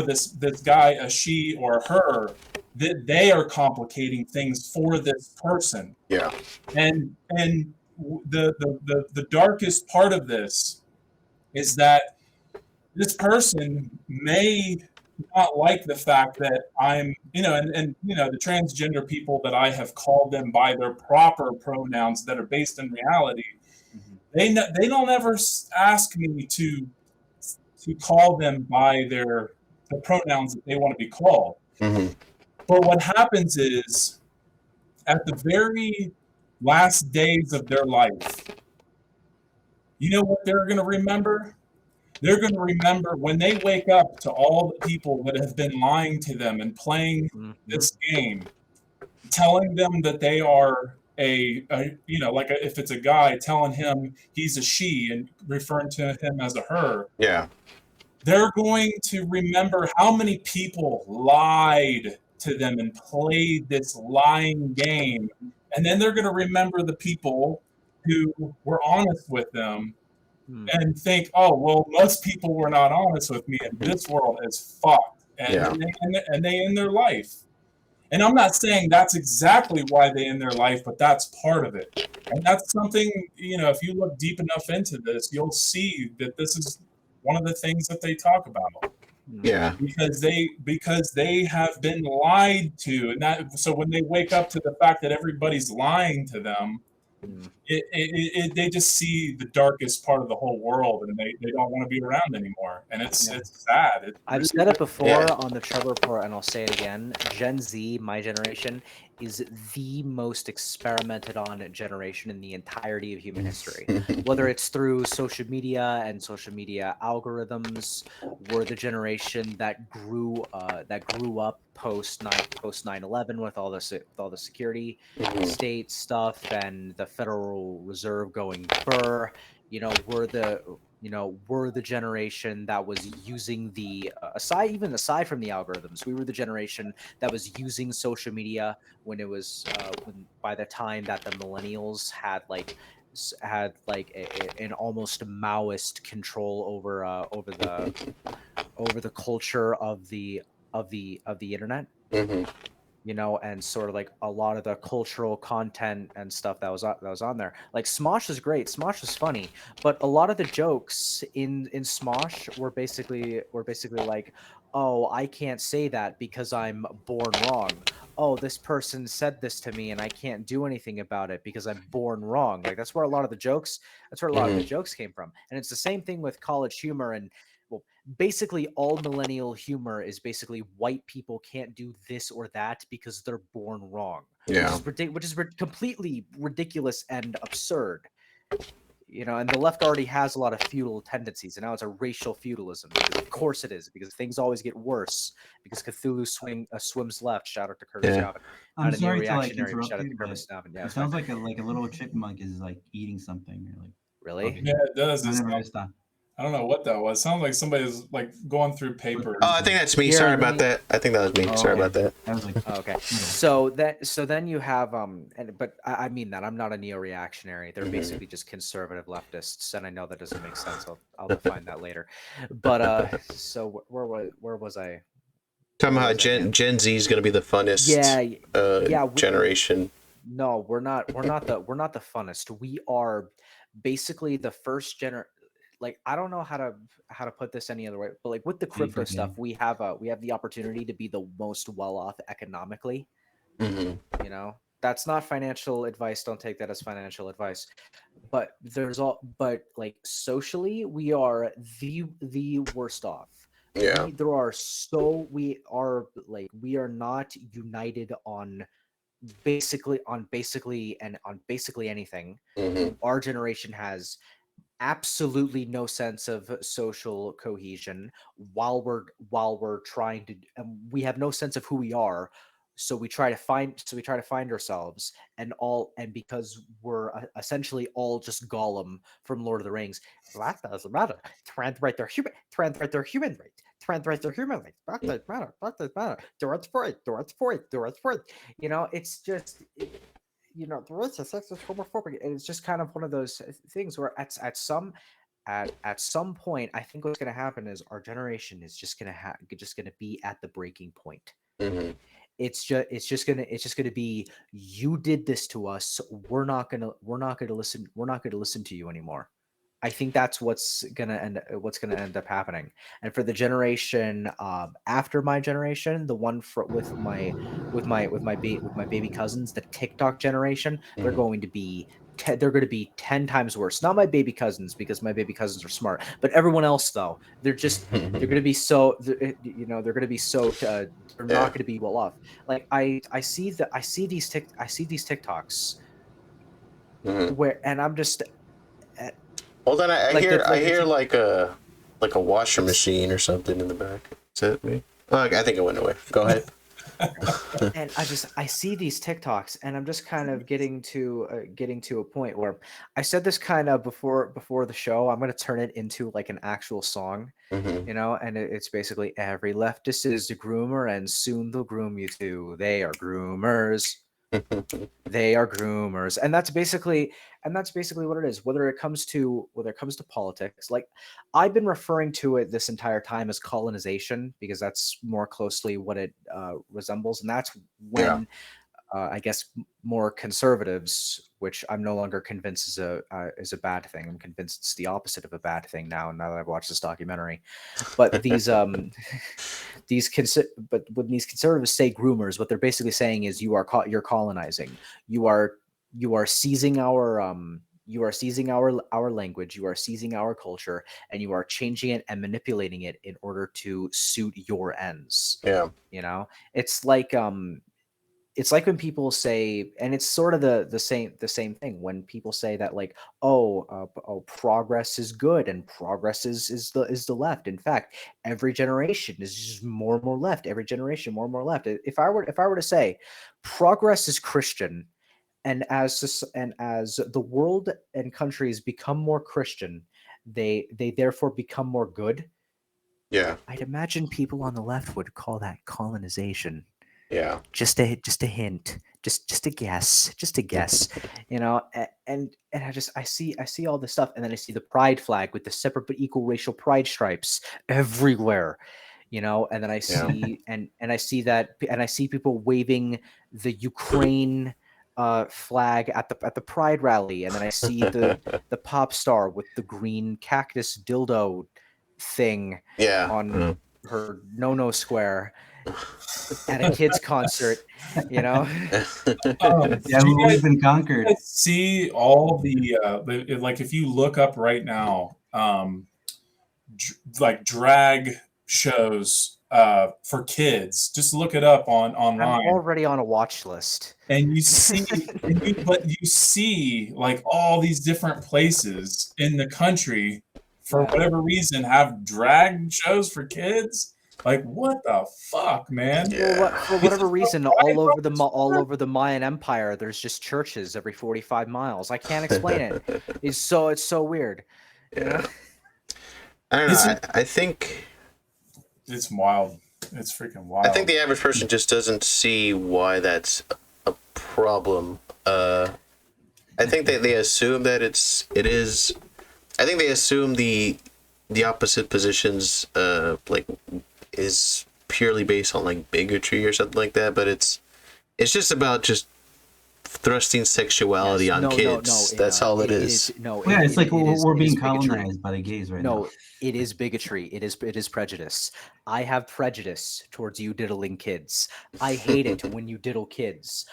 this guy a she or her, that they are complicating things for this person. And the darkest part of this is that this person may not like the fact that I'm, the transgender people, that I have called them by their proper pronouns that are based in reality. They don't ever ask me to call them by the pronouns that they want to be called. But what happens is, at the very last days of their life, you know what they're going to remember? They're going to remember when they wake up to all the people that have been lying to them and playing this game, telling them that they are if it's a guy, telling him he's a she and referring to him as a her. They're going to remember how many people lied to them and played this lying game. And then they're going to remember the people who were honest with them and think, oh, well, most people were not honest with me, and this world is fucked. And they end their life. And I'm not saying that's exactly why they end their life, but that's part of it. And that's something, if you look deep enough into this, you'll see that this is one of the things that they talk about. Because they have been lied to. And so when they wake up to the fact that everybody's lying to them, they just see the darkest part of the whole world, and they don't want to be around anymore. And it's sad. I've said it before on the Trevor Report, and I'll say it again. Gen Z, my generation, is the most experimented on generation in the entirety of human history. Whether it's through social media and social media algorithms, we're the generation that grew up post 9/11 with all the security state stuff and the Federal Reserve going burr. We're the generation that was using the aside from the algorithms, we were the generation that was using social media when it was by the time that the millennials had an almost Maoist control over the culture of the internet. And sort of like a lot of the cultural content and stuff that was on there. Like Smosh was great. Smosh was funny, but a lot of the jokes in Smosh were basically like, oh, I can't say that because I'm born wrong. Oh, this person said this to me and I can't do anything about it because I'm born wrong. Like that's where a lot of the jokes came from. And it's the same thing with college humor. And well, basically all millennial humor is basically white people can't do this or that because they're born wrong. Which is completely ridiculous and absurd. And the left already has a lot of feudal tendencies, and now it's a racial feudalism. Because of course it is, because things always get worse. Because Cthulhu swims left. Shout out to Curtis Navin. I'm sorry to interrupt you, but it sounds like a little chipmunk is like eating something. You're like, really? Okay. Yeah, it does. I don't know what that was. It sounded like somebody's like going through papers. Oh, I think that's me. Sorry about that. I think that was me. Sorry about that. I was like, okay. So then you have but I mean that I'm not a neo-reactionary. They're basically just conservative leftists, and I know that doesn't make sense. I'll define that later. But so where was I? Talking about how Gen Z is going to be the funnest generation. No, we're not the funnest. We are basically the first generation. Like, I don't know how to put this any other way, but like with the crypto stuff, we have the opportunity to be the most well off economically. That's not financial advice. Don't take that as financial advice. But like socially, we are the worst off. Yeah. We are not united on basically anything. Our generation has absolutely no sense of social cohesion while we're trying to, and we have no sense of who we are, so we try to find ourselves, and because we're essentially all just Gollum from Lord of the Rings. That doesn't matter. Translate their human right. Translate their human right. That doesn't matter. Do it for it. It's just the race is sexist, homophobic, and it's just kind of one of those things where at some point, I think what's going to happen is our generation is just going to be at the breaking point. It's just gonna be, you did this to us. We're not gonna listen to you anymore. I think that's what's gonna end up happening. And for the generation after my generation, the one with my baby cousins, the TikTok generation, they're going to be 10 times worse. Not my baby cousins, because my baby cousins are smart, but everyone else though, they're going to be so they're not going to be well off. Like I see these TikToks where, and I'm just. Hold on, I hear like a washer machine or something in the back. Is that me? Oh, I think it went away. Go ahead. And I see these TikToks, and I'm just kind of getting to a point where I said this kind of before the show. I'm going to turn it into like an actual song, and it's basically, every leftist is a groomer, and soon they'll groom you too. They are groomers. They are groomers, and that's basically what it is. Whether it comes to politics, like I've been referring to it this entire time as colonization, because that's more closely what it resembles, and that's when I guess more conservatives, which I'm no longer convinced is a bad thing. I'm convinced it's the opposite of a bad thing now that I've watched this documentary. But these when these conservatives say groomers, what they're basically saying is you're colonizing. You are you are seizing our our language, you are seizing our culture, and you are changing it and manipulating it in order to suit your ends. Yeah. It's like when people say, and it's sort of the same thing when people say that, like, progress is good and progress is the left. In fact, every generation is just more and more left. Every generation more and more left. If I were to say progress is Christian, and as the world and countries become more Christian, they therefore become more good. Yeah. I'd imagine people on the left would call that colonization. Yeah. Just a hint, just a guess, you know. And I see all this stuff, and then I see the pride flag with the separate but equal racial pride stripes everywhere, you know. And then I see and I see that, and I see people waving the Ukraine flag at the pride rally, and then I see the pop star with the green cactus dildo thing on her no square at a kids concert, you know. We've been conquered. See all the like, if you look up right now, like drag shows for kids, just look it up online. I'm already on a watch list, and you see but you see like all these different places in the country, for whatever reason, have drag shows for kids. Like, what the fuck, man? Well, for whatever reason, all over the Mayan Empire, there's just churches every 45 miles. I can't explain it. It's so weird. You know? I don't know. I think it's wild. It's freaking wild. I think the average person just doesn't see why that's a problem. I think that they assume that it is. I think they assume the opposite positions like is purely based on like bigotry or something like that, but it's just about just thrusting sexuality on kids. That's all it is. It's like we're being colonized by the gays right now. No, it is bigotry. It is prejudice. I have prejudice towards you diddling kids. I hate it when you diddle kids.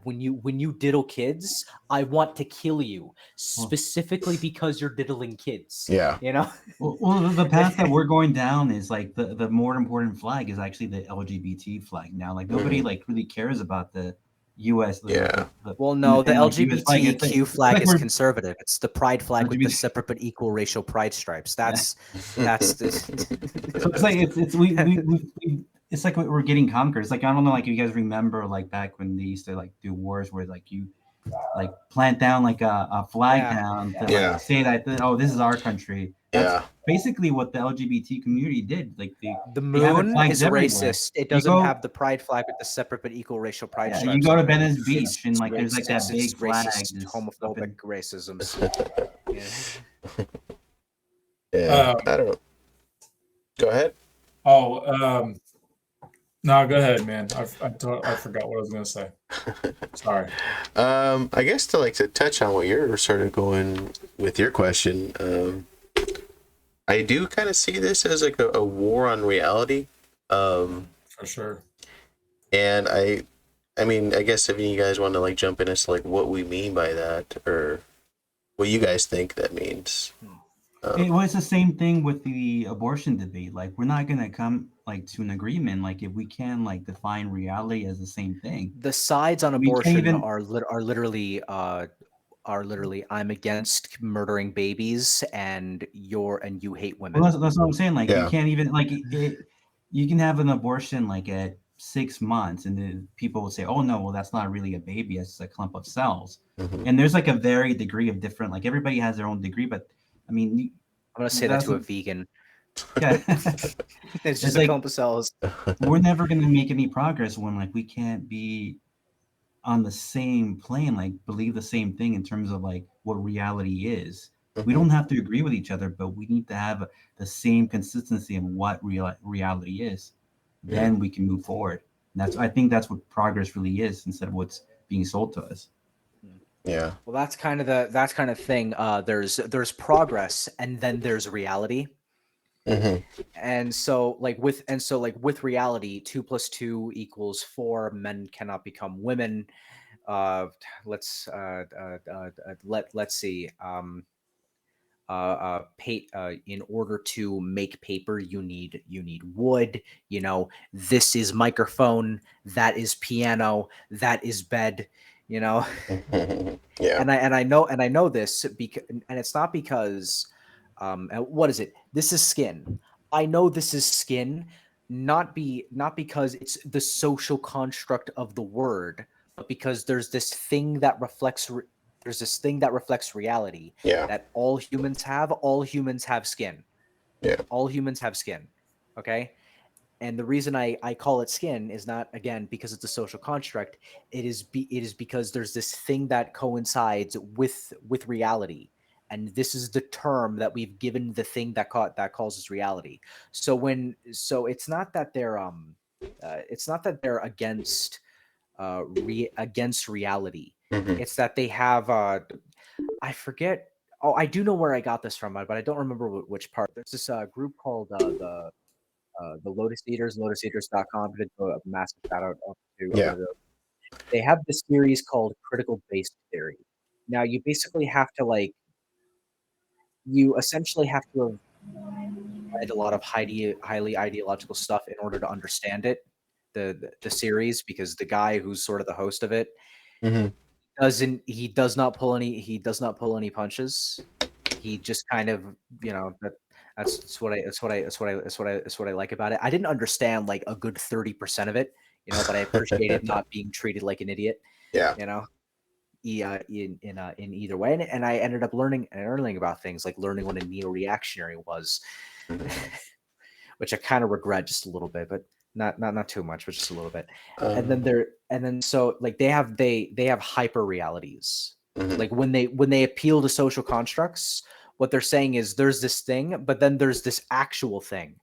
When you diddle kids, I want to kill you specifically because you're diddling kids. Yeah. You know? Well, the path that we're going down is like the more important flag is actually the LGBT flag now. Like nobody like really cares about the U.S. The LGBTQ flag is conservative. It's the pride flag with the separate but equal racial pride stripes. That's the. So it's like it's like we're getting conquered. It's like, I don't know, like you guys remember like back when they used to like do wars where like you like plant down like a flag down to like say that this is our country. That's basically what the LGBT community did. Like the moon is racist. It doesn't have the pride flag with the separate but equal racial pride stripes. You go to Venice Beach and like there's like that big flag, homophobic racisms. I don't know. Go ahead. No, go ahead, man. I forgot what I was gonna say. Sorry. I guess to touch on what you're sort of going with your question. I do kind of see this as like a war on reality. For sure. And I mean, I guess if you guys want to like jump in as to like what we mean by that, or what you guys think that means. It was the same thing with the abortion debate. Like, we're not gonna come like to an agreement. Like, if we can like define reality as the same thing. The sides on abortion are literally I'm against murdering babies, and you hate women. Well, that's what I'm saying. Like, you can't even like you can have an abortion like at 6 months, and then people will say, "Oh no, well that's not really a baby; it's just a clump of cells." Mm-hmm. And there's like a very degree of different. Like, everybody has their own degree, but I mean, I'm gonna say that to a vegan. Yeah, it's just a clump of cells. We're never gonna make any progress when like we can't be on the same plane, like believe the same thing in terms of like what reality is. Mm-hmm. We don't have to agree with each other, but we need to have the same consistency in what reality is. Yeah. Then we can move forward. And I think that's what progress really is, instead of what's being sold to us. Yeah. Well, that's kind of thing. There's progress, and then there's reality. Mm-hmm. And so with reality, 2 + 2 = 4. Men cannot become women. let's see. In order to make paper, you need wood. This is microphone, that is piano, that is bed. Yeah. And I know this because, and it's not because, what is it? This is skin. I know this is skin, not because it's the social construct of the word, but because there's this thing that reflects reality. Yeah. That all humans have. All humans have skin. Yeah. All humans have skin. Okay. And the reason I call it skin is not, again, because it's a social construct. It is because there's this thing that coincides with reality, and this is the term that we've given the thing that causes reality. So it's not that they're against against reality. Mm-hmm. It's that they have I forget. Oh, I do know where I got this from, but I don't remember which part. There's this group called the Lotus Eaters, lotuseaters.com. A massive shout out to they have this series called Critical Based Theory. Now you basically have to you essentially have to have read a lot of highly ideological stuff in order to understand it, the series, because the guy who's sort of the host of it does not pull any punches. He just kind of, that's what I like about it. I didn't understand like a good 30% of it, but I appreciated not being treated like an idiot. Yeah. In either way, and I ended up learning about things, like learning what a neo-reactionary was, which I kind of regret just a little bit, but not too much, but just a little bit. So they have hyper realities. Like when they appeal to social constructs, what they're saying is there's this thing, but then there's this actual thing.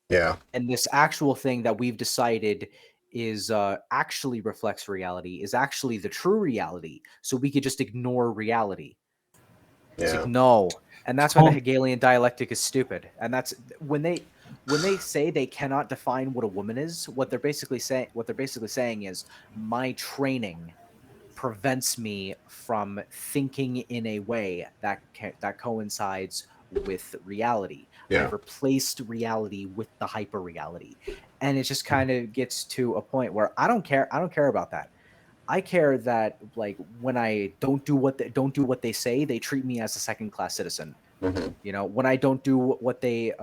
Yeah. And this actual thing that we've decided is actually reflects reality, is actually the true reality. So we could just ignore reality. Yeah. It's like, no. And that's why the Hegelian dialectic is stupid. And that's when they say they cannot define what a woman is, what they're basically saying is my training prevents me from thinking in a way that coincides with reality. Yeah. I've replaced reality with the hyper reality, and it just kind of gets to a point where I don't care about that. I care that like when I don't do what they say, they treat me as a second class citizen. When I don't do what they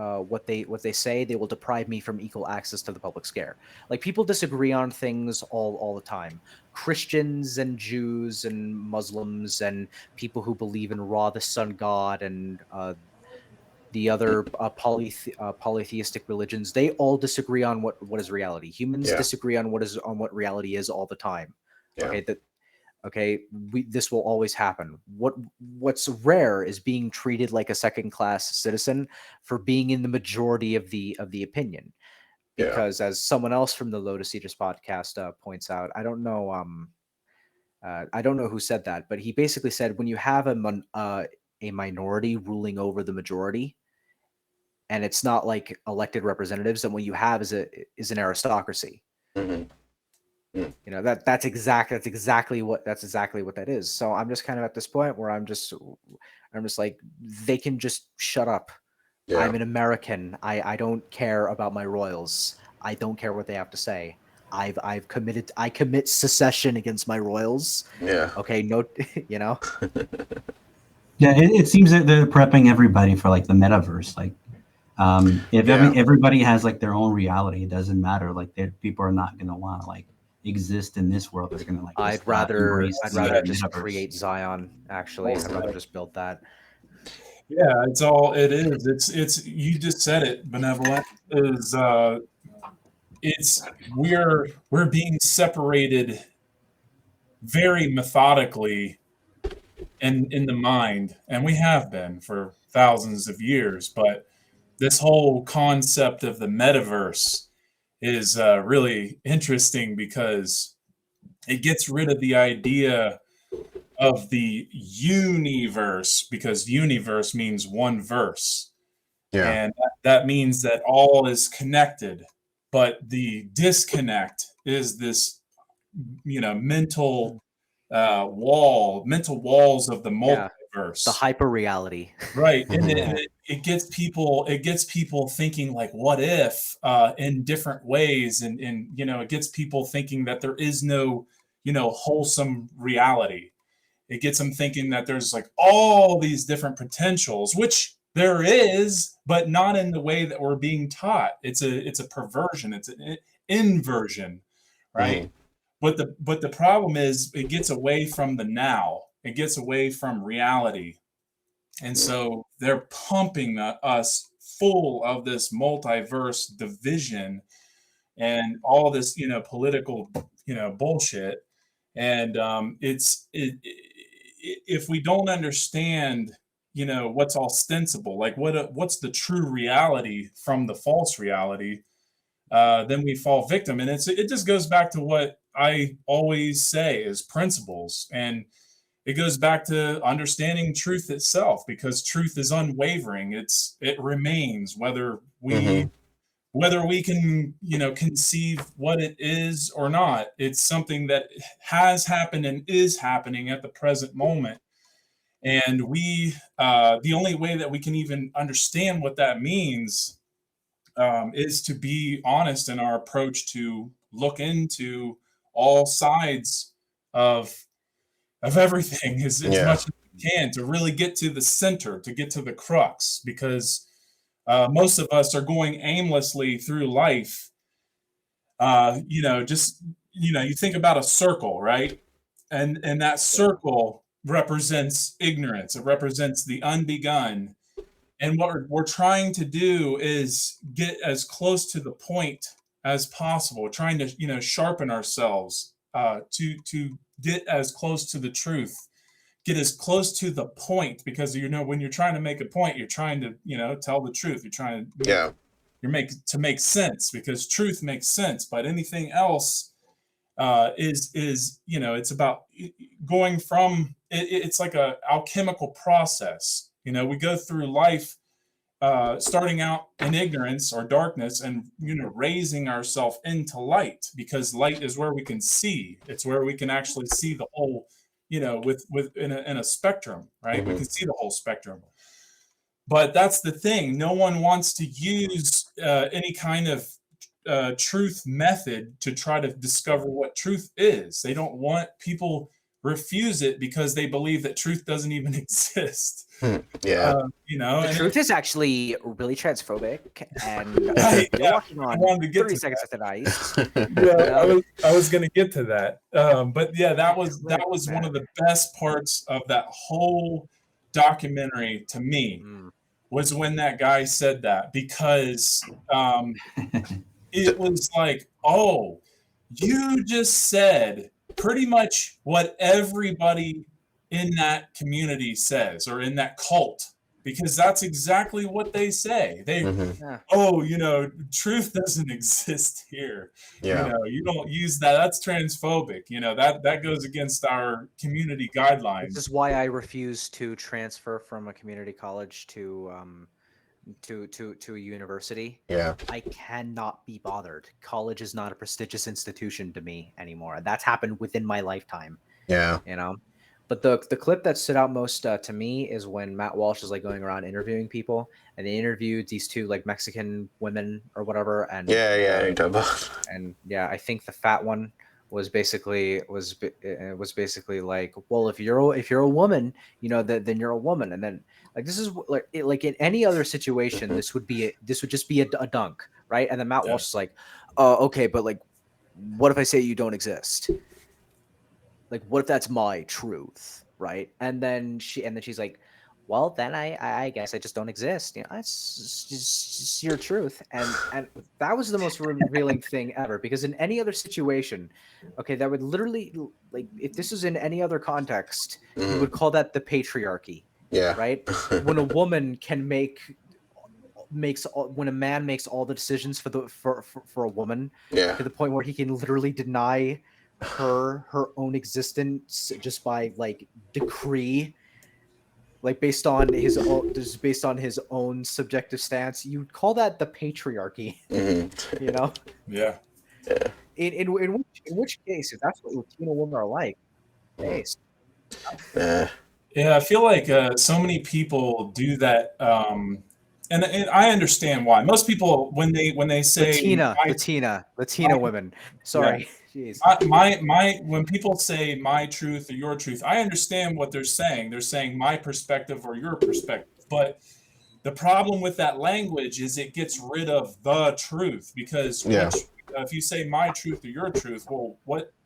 say, they will deprive me from equal access to the public sphere. Like, people disagree on things all the time. Christians and Jews and Muslims and people who believe in Ra, the sun god, and the other polytheistic religions, they all disagree on what is reality. Humans disagree on what reality is all the time. Yeah. Okay, this will always happen. What's rare is being treated like a second-class citizen for being in the majority of the opinion. Because as someone else from the Lotus Eaters podcast points out, I don't know who said that, but he basically said when you have a minority ruling over the majority, and it's not like elected representatives, then what you have is an aristocracy. That's exactly what that is. So I'm just kind of at this point where I'm just like, they can just shut up. Yeah. I'm an American. I don't care about my royals. I don't care what they have to say. I commit secession against my royals. Yeah. Okay. No. Yeah. It seems that they're prepping everybody for like the metaverse. Like, if everybody has like their own reality, it doesn't matter. Like, people are not going to want to like exist in this world. They're going to like. I'd rather just create Zion. Actually, I'd rather just build that. Yeah, it is. It's you just said it. Benevolent is we're being separated very methodically in the mind, and we have been for thousands of years. But this whole concept of the metaverse is really interesting because it gets rid of the idea of the universe, because universe means one verse. Yeah. And that means that all is connected. But the disconnect is this, mental mental walls of the multiverse, the hyper reality, right? And it gets people thinking like, what if, in different ways, and it gets people thinking that there is no wholesome reality. It gets them thinking that there's like all these different potentials, which there is, but not in the way that we're being taught. It's a perversion. It's an inversion, right? But the problem is it gets away from the now. It gets away from reality. And so they're pumping us full of this multiverse division and all this, political, bullshit. And if we don't understand, what's ostensible, like what's the true reality from the false reality, then we fall victim. And it just goes back to what I always say is principles. And it goes back to understanding truth itself, because truth is unwavering. It remains whether we can, conceive what it is or not. It's something that has happened and is happening at the present moment. And the only way that we can even understand what that means is to be honest in our approach to look into all sides of everything as much as we can, to really get to the center, to get to the crux, because most of us are going aimlessly through life. You think about a circle, right? And that circle represents ignorance. It represents the unbegun. And what we're trying to do is get as close to the point as possible. We're trying to, sharpen ourselves to get as close to the truth, get as close to the point, because when you're trying to make a point, you're trying to tell the truth. You're trying to make sense, because truth makes sense. But anything else is it's about going from it's like a alchemical process. We go through life starting out in ignorance or darkness, and raising ourselves into light, because light is where we can see. It's where we can actually see the whole, in a spectrum, right? We can see the whole spectrum. But that's the thing. No one wants to use any kind of truth method to try to discover what truth is. They don't want, people refuse it because they believe that truth doesn't even exist. The truth is actually really transphobic, and you're walking on 30 seconds of thin ice. I was going to get to that, but that was one of the best parts of that whole documentary to me, was when that guy said that, because it was like, oh, you just said pretty much what everybody in that community says, or in that cult, because that's exactly what they say. Truth doesn't exist here. You don't use that. That's transphobic. That goes against our community guidelines. This is why I refuse to transfer from a community college to a university. I cannot be bothered. College is not a prestigious institution to me anymore. That's happened within my lifetime. But the clip that stood out most to me is when Matt Walsh is like going around interviewing people, and they interviewed these two like Mexican women or whatever, and you're talking about. And I think the fat one was basically like, well, if you're a woman, then you're a woman, and then like this is like in any other situation, this would just be a dunk, right? And then Matt Walsh is like, oh, okay, but like, what if I say you don't exist? Like, what if that's my truth, right? And then she's like, well, then I guess I just don't exist. It's just your truth. And that was the most revealing thing ever, because in any other situation, okay, that would literally, like, if this was in any other context, you would call that the patriarchy. Right? When a woman when a man makes all the decisions for a woman, to the point where he can literally deny her own existence just by like decree, like based on his own subjective stance, you'd call that the patriarchy. In which case, if that's what Latino women are like, Face. Yeah, I feel like so many people do that, and I understand why. Most people, when they say Latina women. Sorry, jeez. my when people say my truth or your truth, I understand what they're saying. They're saying my perspective or your perspective, but the problem with that language is it gets rid of the truth, because if you say my truth or your truth, well,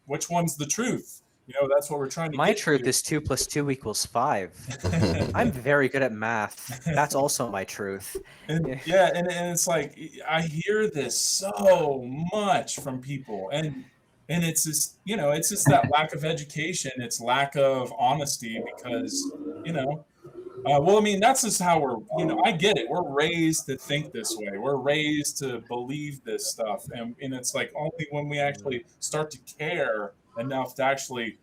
which one's the truth? That's what we're trying to My get truth to. is 2 + 2 = 5. I'm very good at math. That's also my truth. And it's like I hear this so much from people, and it's just that lack of education, it's lack of honesty, because well, I mean, that's just how we're, I get it. We're raised to think this way. We're raised to believe this stuff. And it's like only when we actually start to care enough to actually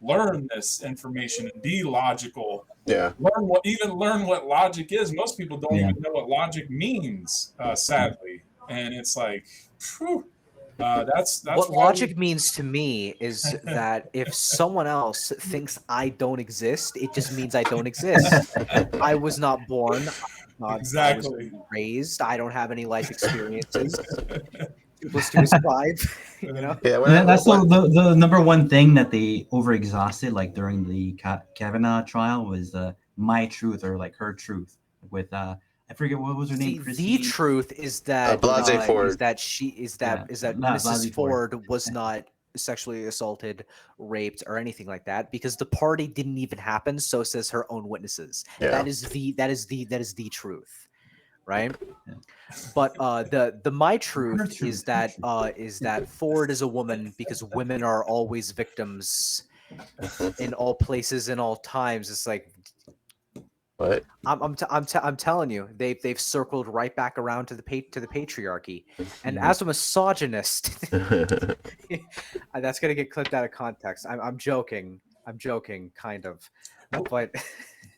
learn this information and be logical. Yeah. Learn what logic is. Most people don't even know what logic means, sadly. And it's like, whew. That's what logic means to me is that if someone else thinks I don't exist, it just means I don't exist. I was not born. Exactly. I was raised. I don't have any life experiences. 2 + 2 = 5. Yeah, that's the number one thing that they overexhausted, like during the Kavanaugh trial, was my truth, or like her truth with I forget what was her name. The truth is that Ford. is that Mrs. Ford was not sexually assaulted, raped, or anything like that, because the party didn't even happen. So says her own witnesses. Yeah. That is the truth, right? Yeah. But the my truth is that Ford is a woman, because women are always victims in all places and all times. It's like, what? I'm telling you, they've circled right back around to the patriarchy. And as a misogynist, that's gonna get clipped out of context. I'm joking, kind of. But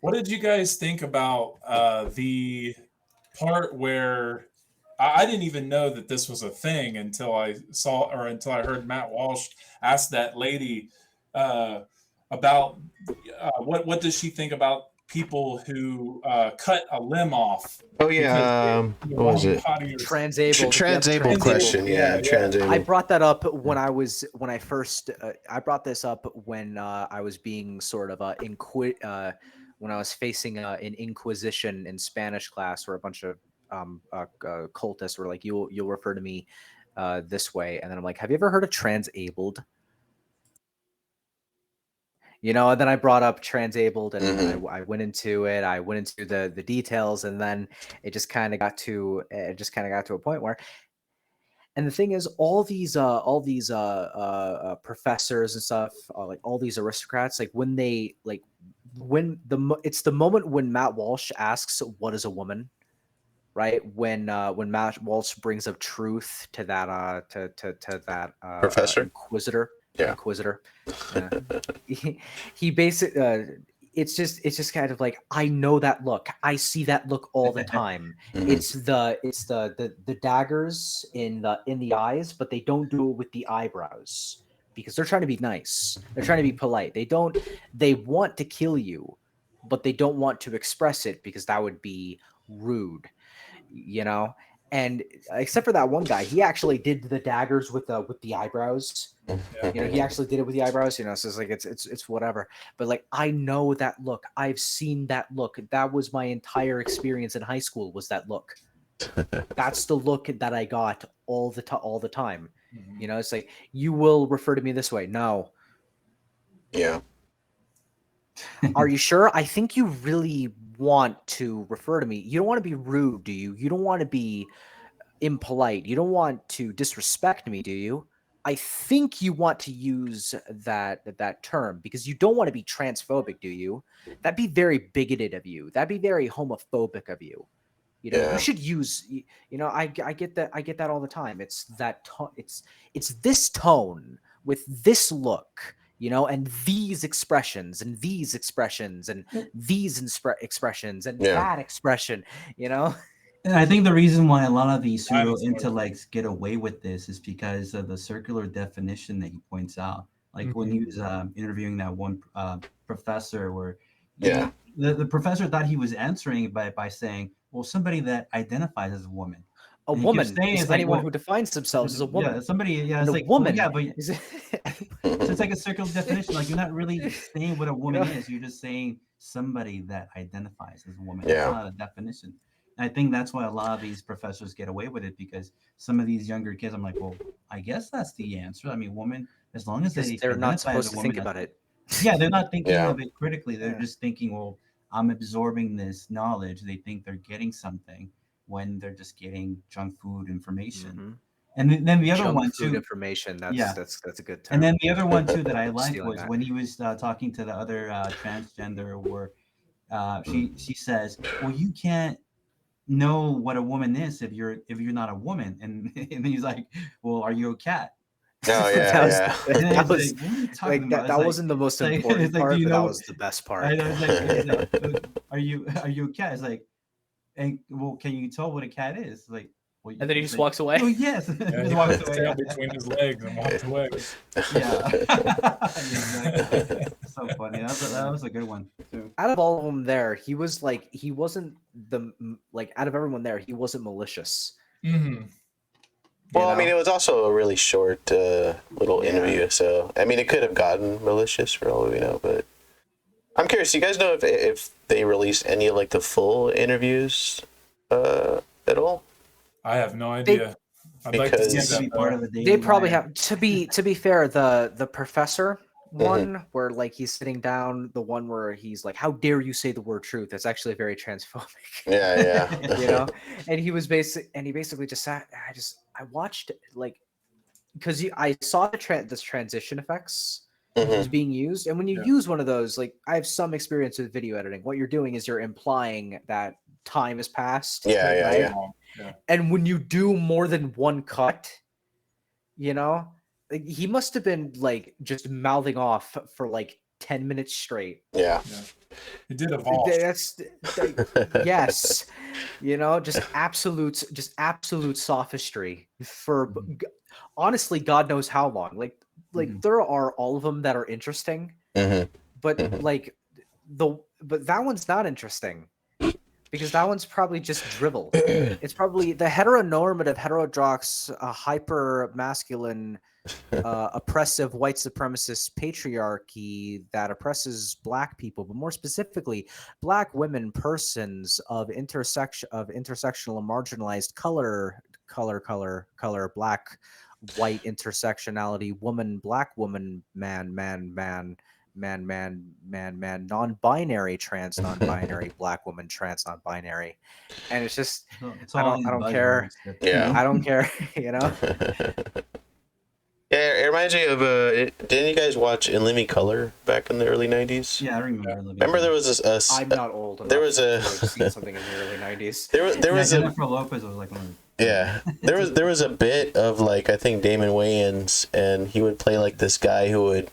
what did you guys think about the part where I didn't even know that this was a thing until I heard Matt Walsh ask that lady about what does she think about people who cut a limb off? Oh yeah, what was it? Transabled. Transabled question. Yeah, transabled. I brought that up when I brought this up when I was being sort of when I was facing an inquisition in Spanish class, where a bunch of cultists were like, you'll refer to me this way, and then I'm like, have you ever heard of transabled? And then I brought up transabled, and I went into it. I went into the details, and then it just kind of got to a point where, and the thing is, all these professors and stuff, like all these aristocrats, like it's the moment when Matt Walsh asks, "What is a woman?" Right, when Matt Walsh brings up truth to that professor, inquisitor. Yeah. Inquisitor. He basically it's just kind of like, I know that look. I see that look all the time. It's the daggers in the eyes, but they don't do it with the eyebrows, because they're trying to be nice. They're trying to be polite. They want to kill you, but they don't want to express it, because that would be rude, And except for that one guy, he actually did the daggers with the eyebrows. Yeah. He actually did it with the eyebrows. So it's like it's whatever. But like, I know that look. I've seen that look. That was my entire experience in high school. Was that look? That's the look that I got all the time. It's like, you will refer to me this way. No. Yeah. Are you sure? I think you really want to refer to me. You don't want to be rude, do you? You don't want to be impolite. You don't want to disrespect me, do you? I think you want to use that term, because you don't want to be transphobic, do you? That'd be very bigoted of you. That'd be very homophobic of you. You should use. I get that. I get that all the time. It's that. It's this tone with this look. And these expressions and these expressions and these expressions and that expression. And I think the reason why a lot of these pseudo intellects get away with this is because of the circular definition that he points out. like when he was interviewing that one professor, where Yeah. the professor thought he was answering by saying, "Well, somebody that identifies as a woman." A And woman is it's like, anyone well, who defines themselves as a woman. yeah, somebody, yeah, And it's a like, well, woman yeah, but is so it's like a circular definition. Like you're not really saying what a woman know? is. You're just saying somebody that identifies as a woman. Yeah. It's not a definition. And I think that's why a lot of these professors get away with it, because some of these younger kids, I'm like, well, I guess that's the answer. I mean, woman, as long as they they're not identify as supposed a to woman, think about it. yeah, they're not thinking Yeah. of it critically. They're just thinking, well, I'm absorbing this knowledge. They think they're getting something when they're just getting junk food information. Mm-hmm. And then the other Junk one food too. information. That's Yeah. that's a good term. And then the other one too that I liked Stealing was that. when he was talking to the other transgender, where she says, "Well, you can't know what a woman is if you're not a woman," and then he's like, "Well, are you a cat?" Oh yeah, that was Like, what are you talking like about? that wasn't the most important it's like, part, do you but know? that was the best part. I know, it's like, are you a cat? It's like, and well, can you tell what a cat is? Like, well, And then he just like, walks away. Oh yes, Yeah, just he walks put his away. tail between his legs and walked away. Yeah, exactly. So funny. That was a good one too. Out of all of them there, he wasn't out of everyone there, he wasn't malicious. Mm-hmm. Well, I mean, it was also a really short little interview, so I mean, it could have gotten malicious for all we know. But I'm curious, you guys know if they released any of like the full interviews at all? I have no idea. I'd like to see that. Part of the They probably have. To be fair, the professor one where like he's sitting down, the one where he's like, "How dare you say the word truth?" That's actually very transphobic. Yeah. You know, and he basically just sat. I watched like because I saw this transition effects was being used, and when you use one of those, like I have some experience with video editing. What you're doing is you're implying that time has passed. Yeah. And when you do more than one cut, you know, like, he must have been like just mouthing off for like 10 minutes straight. Yeah. It did evolve. That's yes, you know, just absolute sophistry for honestly, God knows how long. Like there are all of them that are interesting, but like but that one's not interesting. Because that one's probably just dribble. It's probably the heteronormative, heterodox, hyper masculine, oppressive white supremacist patriarchy that oppresses Black people, but more specifically, Black women, persons of intersectional and marginalized color, Black, white intersectionality, woman, Black woman, man, non-binary, trans, non-binary, Black woman, trans, non-binary, and it's just I don't care. Yeah, I don't care. You know. Yeah, it reminds me of didn't you guys watch In Living Color back in the early 90s? Yeah, I remember. Remember there was this. I'm not old enough. There was a seen something in the early 90s. There was a Jennifer Lopez was like one. Yeah, there was a bit of like I think Damon Wayans, and he would play like this guy who would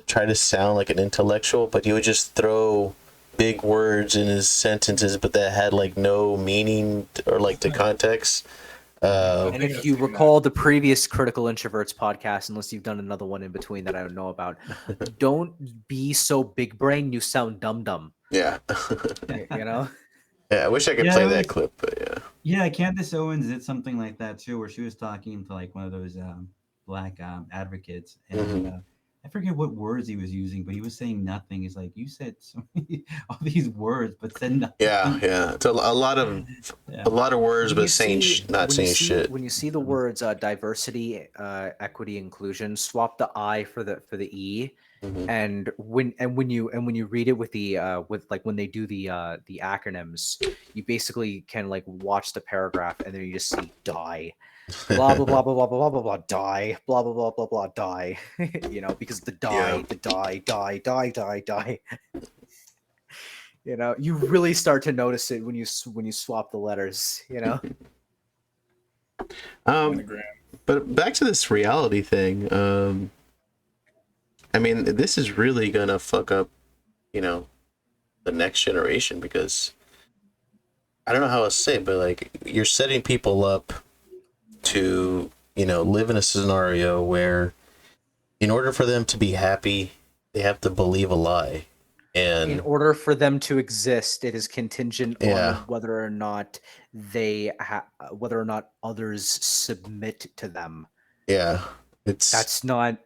try to sound like an intellectual, but he would just throw big words in his sentences, but that had like no meaning or like the context. And if you recall the previous Critical Introverts podcast, unless you've done another one in between that I don't know about, don't be so big brain. You sound dumb. Yeah. You know. Yeah, I wish I could play that clip, but yeah. Yeah, Candace Owens did something like that too, where she was talking to like one of those Black advocates, and I forget what words he was using, but he was saying nothing. He's like, you said so many, all these words, but said nothing. Yeah. It's a lot of words, but not saying shit. When you see the words diversity, equity, inclusion, swap the I for the E. And when you read it with the with like when they do the acronyms, you basically can like watch the paragraph and then you just see die, blah blah blah blah blah blah blah blah die, blah blah blah blah blah die, you know, because the die. You know, you really start to notice it when you swap the letters, you know. But back to this reality thing. I mean, this is really gonna fuck up, you know, the next generation, because I don't know how else to say it, but like you're setting people up to, you know, live in a scenario where in order for them to be happy, they have to believe a lie. And in order for them to exist, it is contingent on whether or not whether or not others submit to them. Yeah, that's not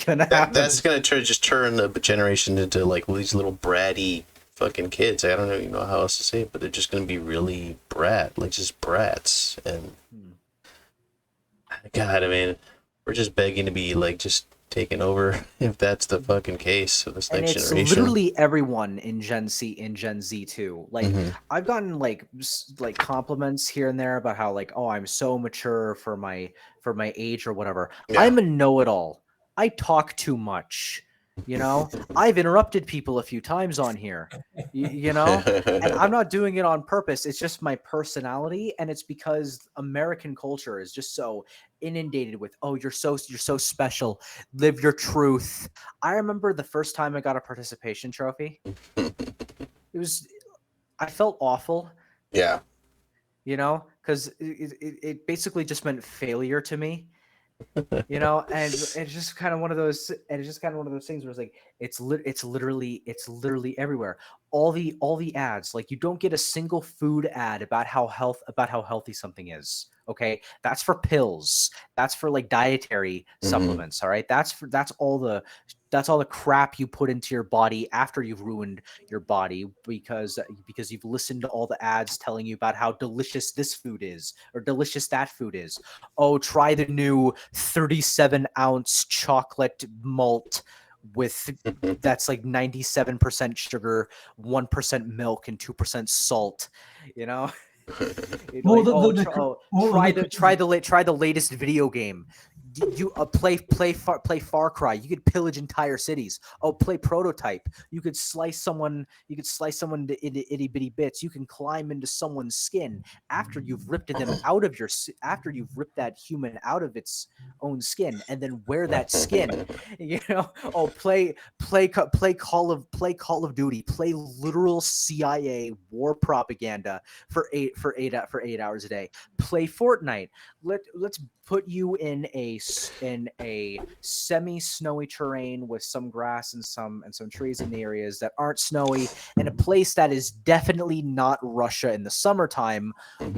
gonna happen. That's gonna just turn the generation into like these little bratty fucking kids. I don't even know how else to say it, but they're just gonna be really just brats. And God, I mean, we're just begging to be like just taken over if that's the fucking case of this next generation. It's literally everyone in Gen Z too. Like I've gotten like compliments here and there about how like, oh, I'm so mature for my age or whatever. Yeah. I'm a know-it-all. I talk too much. You know, I've interrupted people a few times on here, you know, and I'm not doing it on purpose. It's just my personality. And it's because American culture is just so inundated with, oh, you're so special. Live your truth. I remember the first time I got a participation trophy. I felt awful. Yeah. You know, because it basically just meant failure to me. You know, and it's just kind of one of those things where it's like it's literally everywhere. All the ads, like you don't get a single food ad about how healthy something is. Okay, that's for pills. That's for like dietary supplements. All right, that's all the crap you put into your body after you've ruined your body because you've listened to all the ads telling you about how delicious this food is or delicious that food is. Oh, try the new 37-ounce chocolate malt with that's like 97% sugar, 1% milk, and 2% salt. You know. Try the latest video game. You play Far Cry. You could pillage entire cities. Oh, play Prototype. You could slice someone into itty bitty bits. You can climb into someone's skin after you've ripped that human out of its own skin, and then wear that skin. You know. Oh, play Call of Duty. Play literal CIA war propaganda for 8 hours a day. Play Fortnite. Let's put you in a semi-snowy terrain with some grass and some trees in the areas that aren't snowy, and a place that is definitely not Russia in the summertime,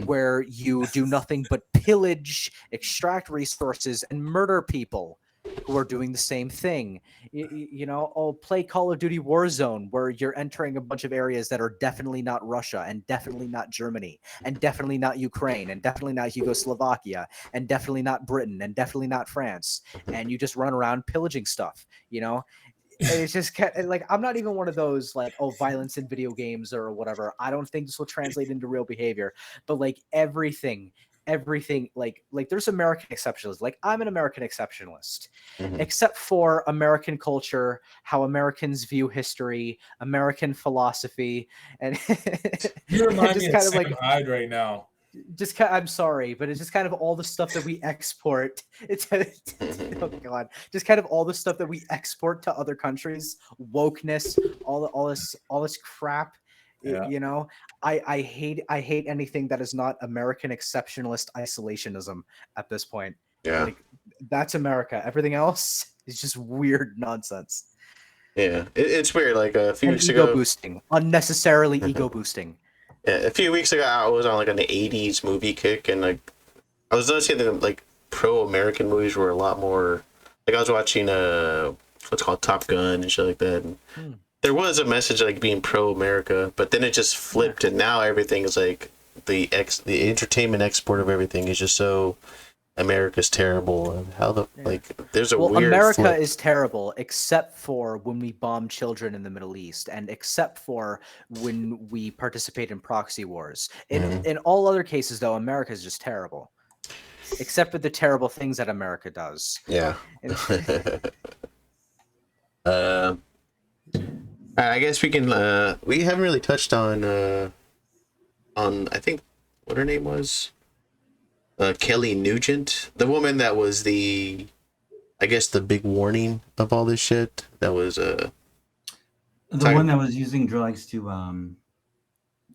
where you do nothing but pillage, extract resources, and murder people who are doing the same thing. You know, oh, play Call of Duty Warzone, where you're entering a bunch of areas that are definitely not Russia, and definitely not Germany, and definitely not Ukraine, and definitely not Yugoslavia, and definitely not Britain, and definitely not France, and you just run around pillaging stuff, you know? It's just like, I'm not even one of those like, oh, violence in video games or whatever. I don't think this will translate into real behavior, but like everything like there's American exceptionalists. Like I'm an American exceptionalist, except for American culture, how Americans view history, American philosophy, and you remind me of Sam Hyde right now. I'm sorry, but it's just kind of all the stuff that we export. Oh God, just kind of all the stuff that we export to other countries, wokeness, all this crap. Yeah. You know, I hate anything that is not American exceptionalist isolationism at this point. Yeah, like, that's America. Everything else is just weird nonsense. Yeah, it's weird. Like a few weeks ago, ago, boosting, unnecessarily ego boosting. Yeah, a few weeks ago, I was on like an '80s movie kick, and like I was noticing that like pro-American movies were a lot more. Like I was watching what's called Top Gun and shit like that. And there was a message like being pro-America, but then it just flipped, and now everything is like the entertainment export of everything is just so America's terrible, and how the like there's a weird America flip. Is terrible except for when we bomb children in the Middle East, and except for when we participate in proxy wars. In all other cases, though, America is just terrible, except for the terrible things that America does. Yeah. I guess we can. We haven't really touched on I think what her name was. Kelly Nugent, the woman that was I guess the big warning of all this shit. That was the one that was using drugs to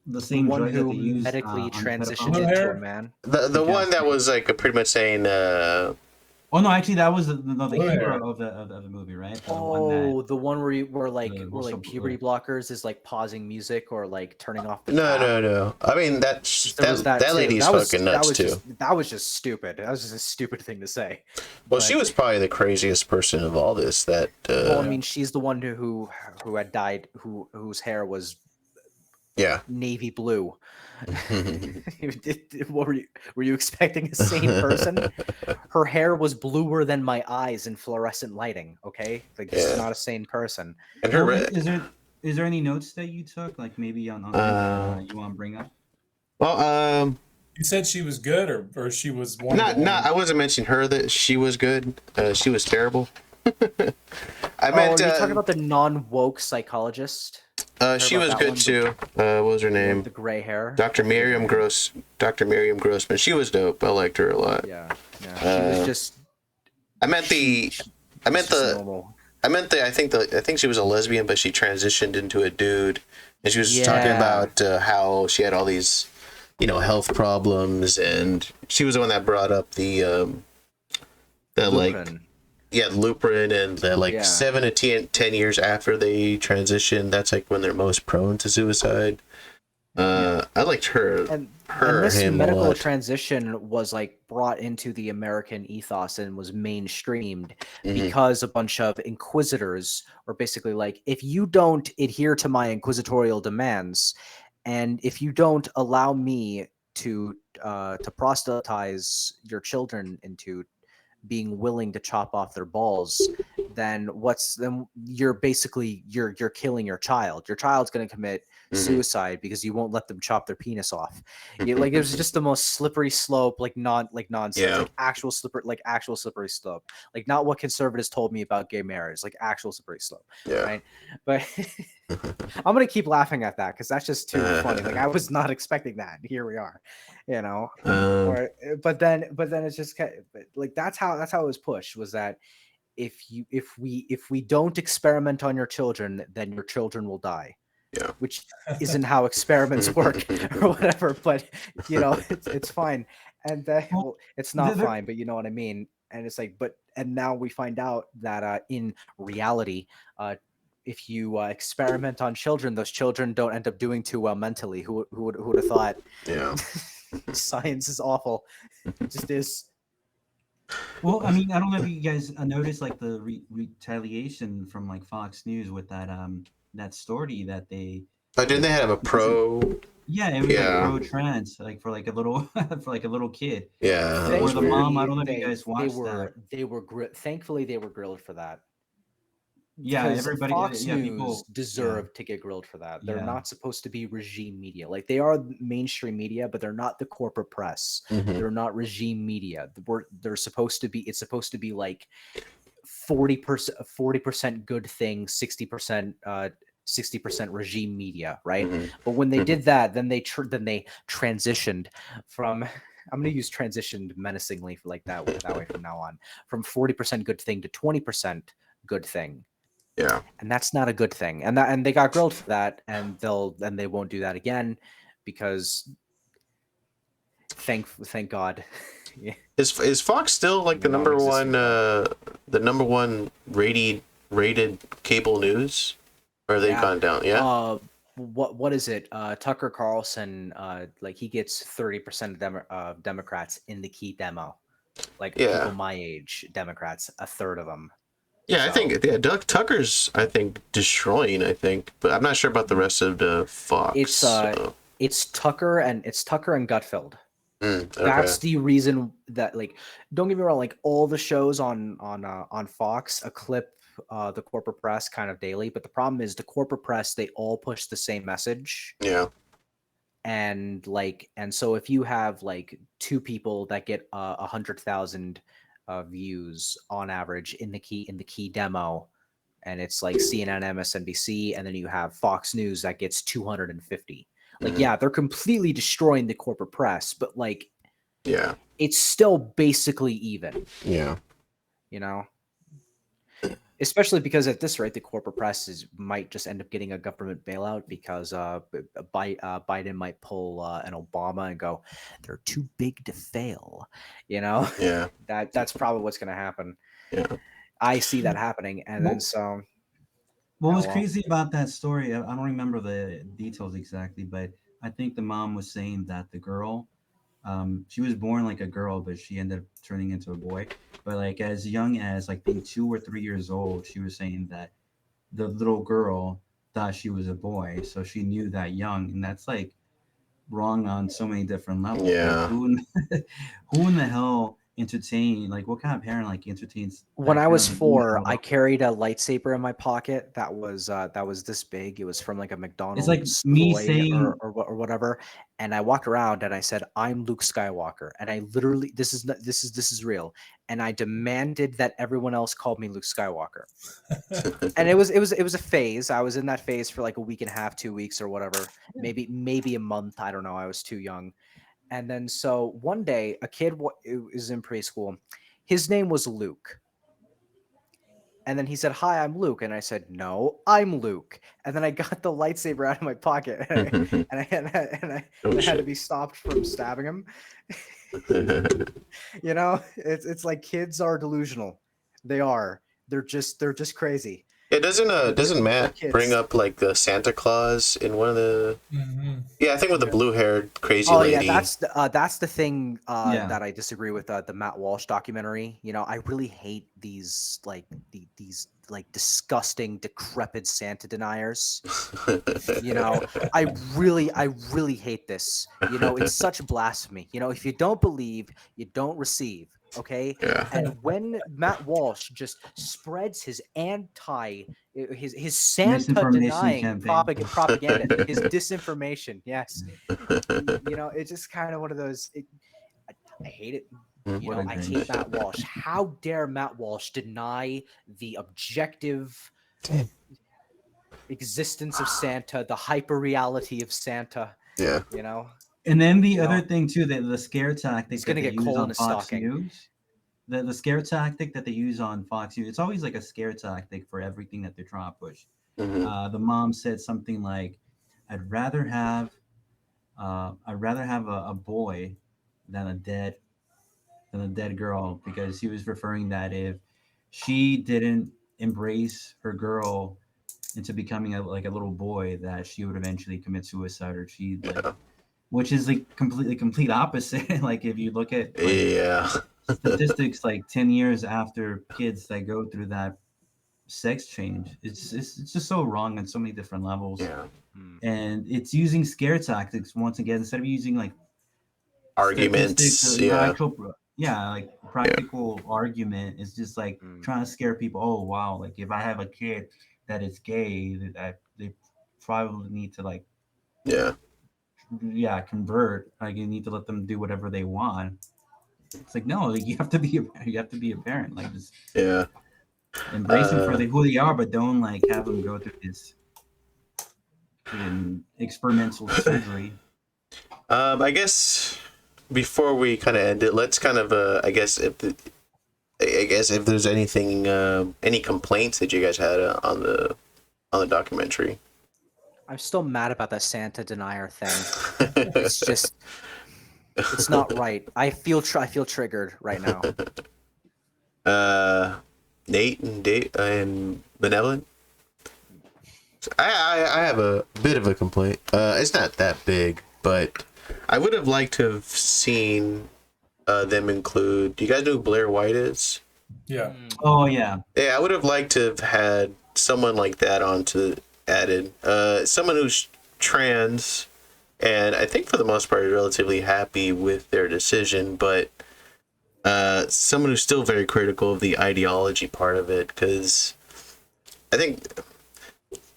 the same one drug who that they used medically transitioned into a man. The one that was like pretty much saying Oh no, actually, that was the hero of the movie, right? The one where you were like puberty blockers is like pausing music or like turning off the No. I mean that lady's fucking nuts too. That was just stupid. That was just a stupid thing to say. Well, she was probably the craziest person of all this. Well, I mean, she's the one who had died, whose hair was navy blue. What were you expecting a sane person? Her hair was bluer than my eyes in fluorescent lighting. Okay, like this is not a sane person. And is there any notes that you took, like maybe on you want to bring up? Well, you said she was good, or she was one. Not. I wasn't mentioning her that she was good. She was terrible. I meant. Are you talking about the non-woke psychologist? She was good too. What was her name? The gray hair. Dr. Miriam Grossman. She was dope. I liked her a lot. Yeah. She was just. I think she was a lesbian, but she transitioned into a dude, and she was talking about how she had all these, health problems, and she was the one that brought up the Lupron. Lupron, and 7 to 10 years after they transition, that's like when they're most prone to suicide. I liked her. And this medical transition was like brought into the American ethos and was mainstreamed because a bunch of inquisitors were basically like, if you don't adhere to my inquisitorial demands, and if you don't allow me to proselytize your children into being willing to chop off their balls, then you're basically you're killing your child. Your child's going to commit suicide because you won't let them chop their penis off. It was just the most slippery slope, nonsense, actual slippery slope, like not what conservatives told me about gay marriage, like actual slippery slope. Right? But I'm gonna keep laughing at that because that's just too funny. Like I was not expecting that. Here we are, but then it's just like that's how it was pushed, was that if we don't experiment on your children, then your children will die. Yeah. Which isn't how experiments work or whatever, but it's fine. And it's not fine, but you know what I mean. And it's like, and now we find out that in reality, if you experiment on children, those children don't end up doing too well mentally. Who would have thought? Yeah. Science is awful. It just is. Well, I mean, I don't know if you guys noticed like the retaliation from like Fox News with that story that they. But didn't they have a pro? Yeah, it was like pro-trans, like for like a little kid. Yeah. Or the mom. I don't know if you guys watched that. Thankfully, they were grilled for that. Yeah, everybody. Fox News deserve to get grilled for that. They're not supposed to be regime media. Like they are mainstream media, but they're not the corporate press. They're not regime media. They're supposed to be. It's supposed to be like 40% good thing, 60% regime media, right? But when they did that, then they transitioned from. I'm going to use transitioned menacingly for like that way from now on, from 40% good thing to 20% good thing. Yeah, and that's not a good thing, and they got grilled for that, and they won't do that again, because thank God. Yeah. Is Fox still like the number one rated cable news, or are they gone down? Yeah. What is it? Tucker Carlson, like he gets 30% of Democrats in the key demo, like people my age, Democrats, a third of them. Yeah, so. I think Tucker's destroying. But I'm not sure about the rest of the Fox. It's Tucker and Gutfeld. Okay. That's the reason that, like, don't get me wrong, like all the shows on Fox eclipse the corporate press kind of daily, but the problem is the corporate press, they all push the same message. Yeah. And so if you have like two people that get 100,000 views on average in the key demo, and it's like CNN, MSNBC, and then you have Fox News that gets 250. Like, they're completely destroying the corporate press, but like, it's still basically even. Yeah. Especially because at this rate, the corporate press might just end up getting a government bailout because Biden might pull an Obama and go, they're too big to fail. Yeah. That's probably what's going to happen. Yeah. I see that happening. And then so. What was crazy about that story, I don't remember the details exactly, but I think the mom was saying that the girl, she was born like a girl, but she ended up turning into a boy. But like as young as like being 2 or 3 years old, she was saying that the little girl thought she was a boy, so she knew that young, and that's like wrong on so many different levels. Yeah. Like, who in the hell entertain, like what kind of parent like entertains? When I was 4, I carried a lightsaber in my pocket that was this big. It was from like a McDonald's. It's like me saying or whatever. And I walked around and I said, "I'm Luke Skywalker." And I literally, this is real. And I demanded that everyone else called me Luke Skywalker. And it was a phase. I was in that phase for like a week and a half, 2 weeks or whatever, maybe a month. I don't know. I was too young. And then so one day, a kid was in preschool. His name was Luke. And then he said, "Hi, I'm Luke." And I said, "No, I'm Luke." And then I got the lightsaber out of my pocket, and I had to be stopped from stabbing him. It's like kids are delusional. They are. They're just crazy. Yeah, doesn't Matt bring up like the Santa Claus in one of the? Mm-hmm. Yeah, I think with the blue-haired crazy lady. Yeah, that's the thing that I disagree with the Matt Walsh documentary. I really hate these like these like disgusting, decrepit Santa deniers. I really hate this. It's such blasphemy. If you don't believe, you don't receive. Okay. Yeah. And when Matt Walsh just spreads his his Santa denying propaganda, his disinformation. Yes. It's just kind of one of those. I hate it. I hate Matt Walsh. How dare Matt Walsh deny the objective existence of Santa, the hyper reality of Santa? Yeah. And then the other thing too, that the scare tactic it's going to get cold in his stocking. News, the scare tactic that they use on Fox News, it's always like a scare tactic for everything that they're trying to push. Mm-hmm. The mom said something like, "I'd rather have a boy than a dead girl," because he was referring that if she didn't embrace her girl into becoming a little boy, that she would eventually commit suicide, or which is like complete opposite. Like if you look at statistics, like 10 years after kids that go through that sex change, it's just so wrong on so many different levels. Yeah. And it's using scare tactics once again, instead of using like arguments. Like practical argument is just like trying to scare people. Oh wow, like if I have a kid that is gay, that they probably need to like convert. Like you need to let them do whatever they want. It's like no, like, you have to be a parent. Like just embrace them for who they are, but don't like have them go through this experimental surgery. I guess before we kind of end it, let's kind of I guess if there's anything any complaints that you guys had on the documentary. I'm still mad about that Santa denier thing. It's not right. I feel triggered right now. Nate and Benevolent. I have a bit of a complaint. It's not that big, but I would have liked to have seen them include. Do you guys know who Blair White is? Yeah. Oh yeah. Yeah, I would have liked to have had someone like that added. Someone who's trans, and I think for the most part is relatively happy with their decision, but someone who's still very critical of the ideology part of it, because I think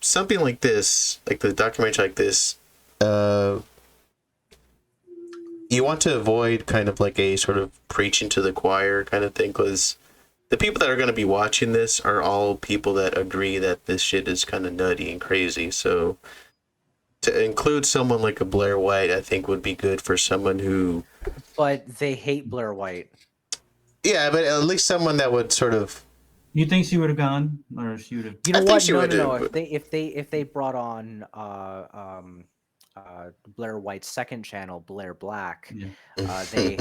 something like this, like the documentary like this, you want to avoid kind of like a sort of preaching to the choir kind of thing, because the people that are going to be watching this are all people that agree that this shit is kind of nutty and crazy. So to include someone like a Blair White, I think would be good for someone who... But they hate Blair White. Yeah, but at least someone that would sort of You think she would have gone, or she would have? You know what? No. If they brought on Blair White's second channel, Blair Black, they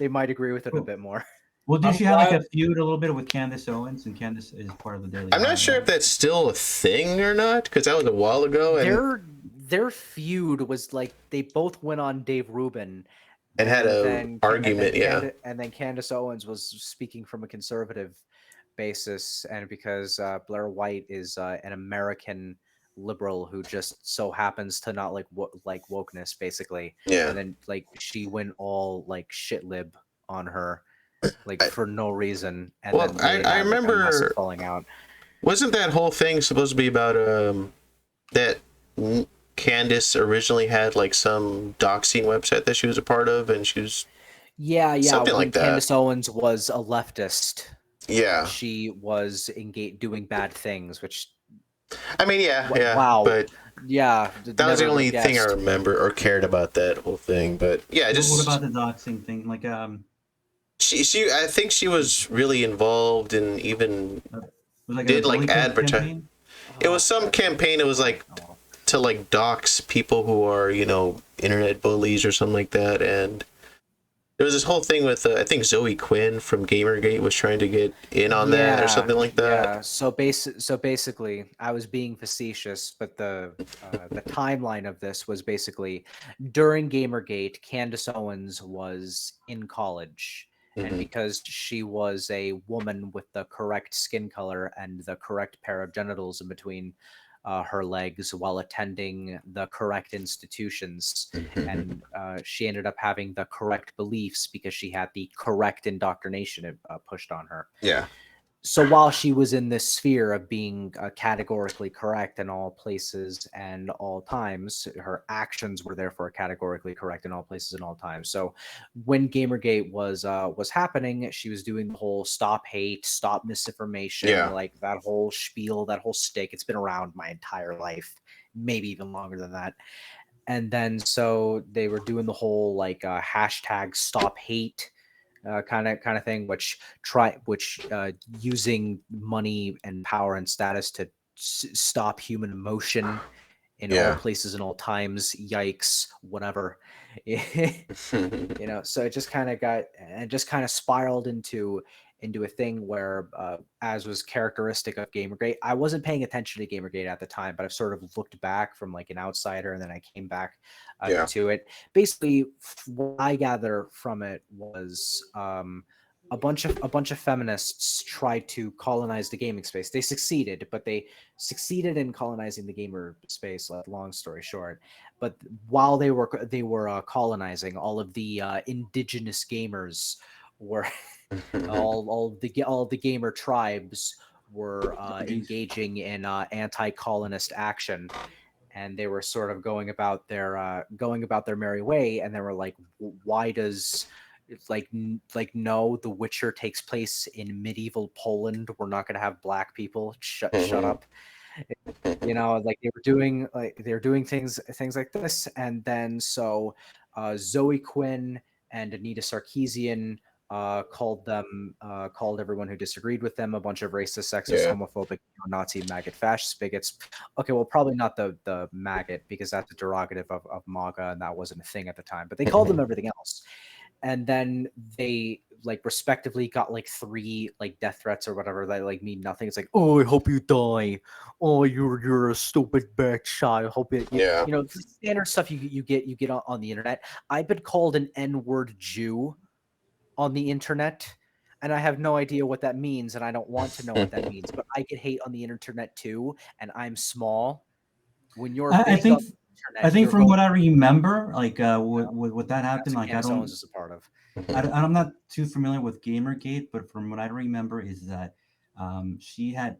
might agree with it a bit more. Well, did she have like a feud a little bit with Candace Owens, and Candace is part of the Daily? I'm not sure if that's still a thing or not, because that was a while ago. And their feud was like they both went on Dave Rubin and had an argument, and then Candace Owens was speaking from a conservative basis, and because Blair White is an American liberal who just so happens to not like wokeness, basically. And then like she went all like shit lib on her, like for no reason. And well, then I remember falling out. Wasn't that whole thing supposed to be about that Candace originally had like some doxing website that she was a part of, and she was something like that. Candace Owens was a leftist. Yeah, she was doing bad things, which I mean, wow, but that was the only guessed. thing I remember or cared about that whole thing. But yeah, just what about the doxing thing? Like, she I think she was really involved in even did like advertising. It was some campaign. It was like to like dox people who are, you know, internet bullies or something like that. And there was this whole thing with I think Zoe Quinn from Gamergate was trying to get in on that or something like that. Yeah. So basically, I was being facetious, but the timeline of this was basically during Gamergate, Candace Owens was in college. And because she was a woman with the correct skin color and the correct pair of genitals in between her legs while attending the correct institutions, and she ended up having the correct beliefs because she had the correct indoctrination pushed on her. Yeah. So while she was in this sphere of being categorically correct in all places and all times, her actions were therefore categorically correct in all places and all times. So when Gamergate was happening, she was doing the whole stop hate, stop misinformation, like that whole spiel, that whole stick. It's been around my entire life, maybe even longer than that. And then so they were doing the whole like hashtag stop hate kind of thing, which using money and power and status to stop human emotion in all places and all times. Yikes, whatever. You know, so it just kind of spiraled into a thing where, as was characteristic of Gamergate, I wasn't paying attention to Gamergate at the time, but I've sort of looked back from like an outsider, and then I came back to it. Basically, what I gather from it was a bunch of feminists tried to colonize the gaming space. They succeeded, but they succeeded in colonizing the gamer space. Like, long story short, but while they were colonizing, all of the indigenous gamers were all the gamer tribes were engaging in anti-colonist action, and they were sort of going about their merry way. And they were like, why does no, The Witcher takes place in medieval Poland. We're not going to have black people. Shut up. You know, like they were doing things like this. And then so Zoe Quinn and Anita Sarkeesian called everyone who disagreed with them a bunch of racist, sexist, homophobic, Nazi, maggot, fascist bigots. Okay, well, probably not the maggot, because that's a derogative of MAGA, and that wasn't a thing at the time. But they called them everything else. And then they like respectively got like 3 like death threats or whatever that like mean nothing. It's like, oh, I hope you die. Oh, you're a stupid bitch. I hope it. You know, standard stuff you get on the internet. I've been called an N-word Jew on the internet, and I have no idea what that means, and I don't want to know what that means. But I get hate on the internet too, and I'm small. When you're I think from what I remember, like what that happened, like I don't. Is a part of. I'm not too familiar with Gamergate, but from what I remember is that they had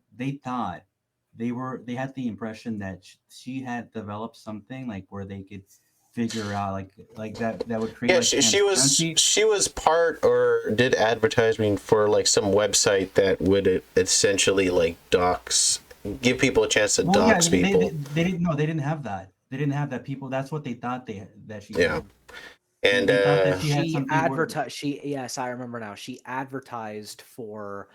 the impression that she had developed something like where they could figure out like that would create. Yeah, she was part or did advertising for like some website that would essentially like give people a chance to dox people. They didn't have that. They didn't have that. People, that's what they thought that she did. And she advertised. Yes, I remember now. She advertised for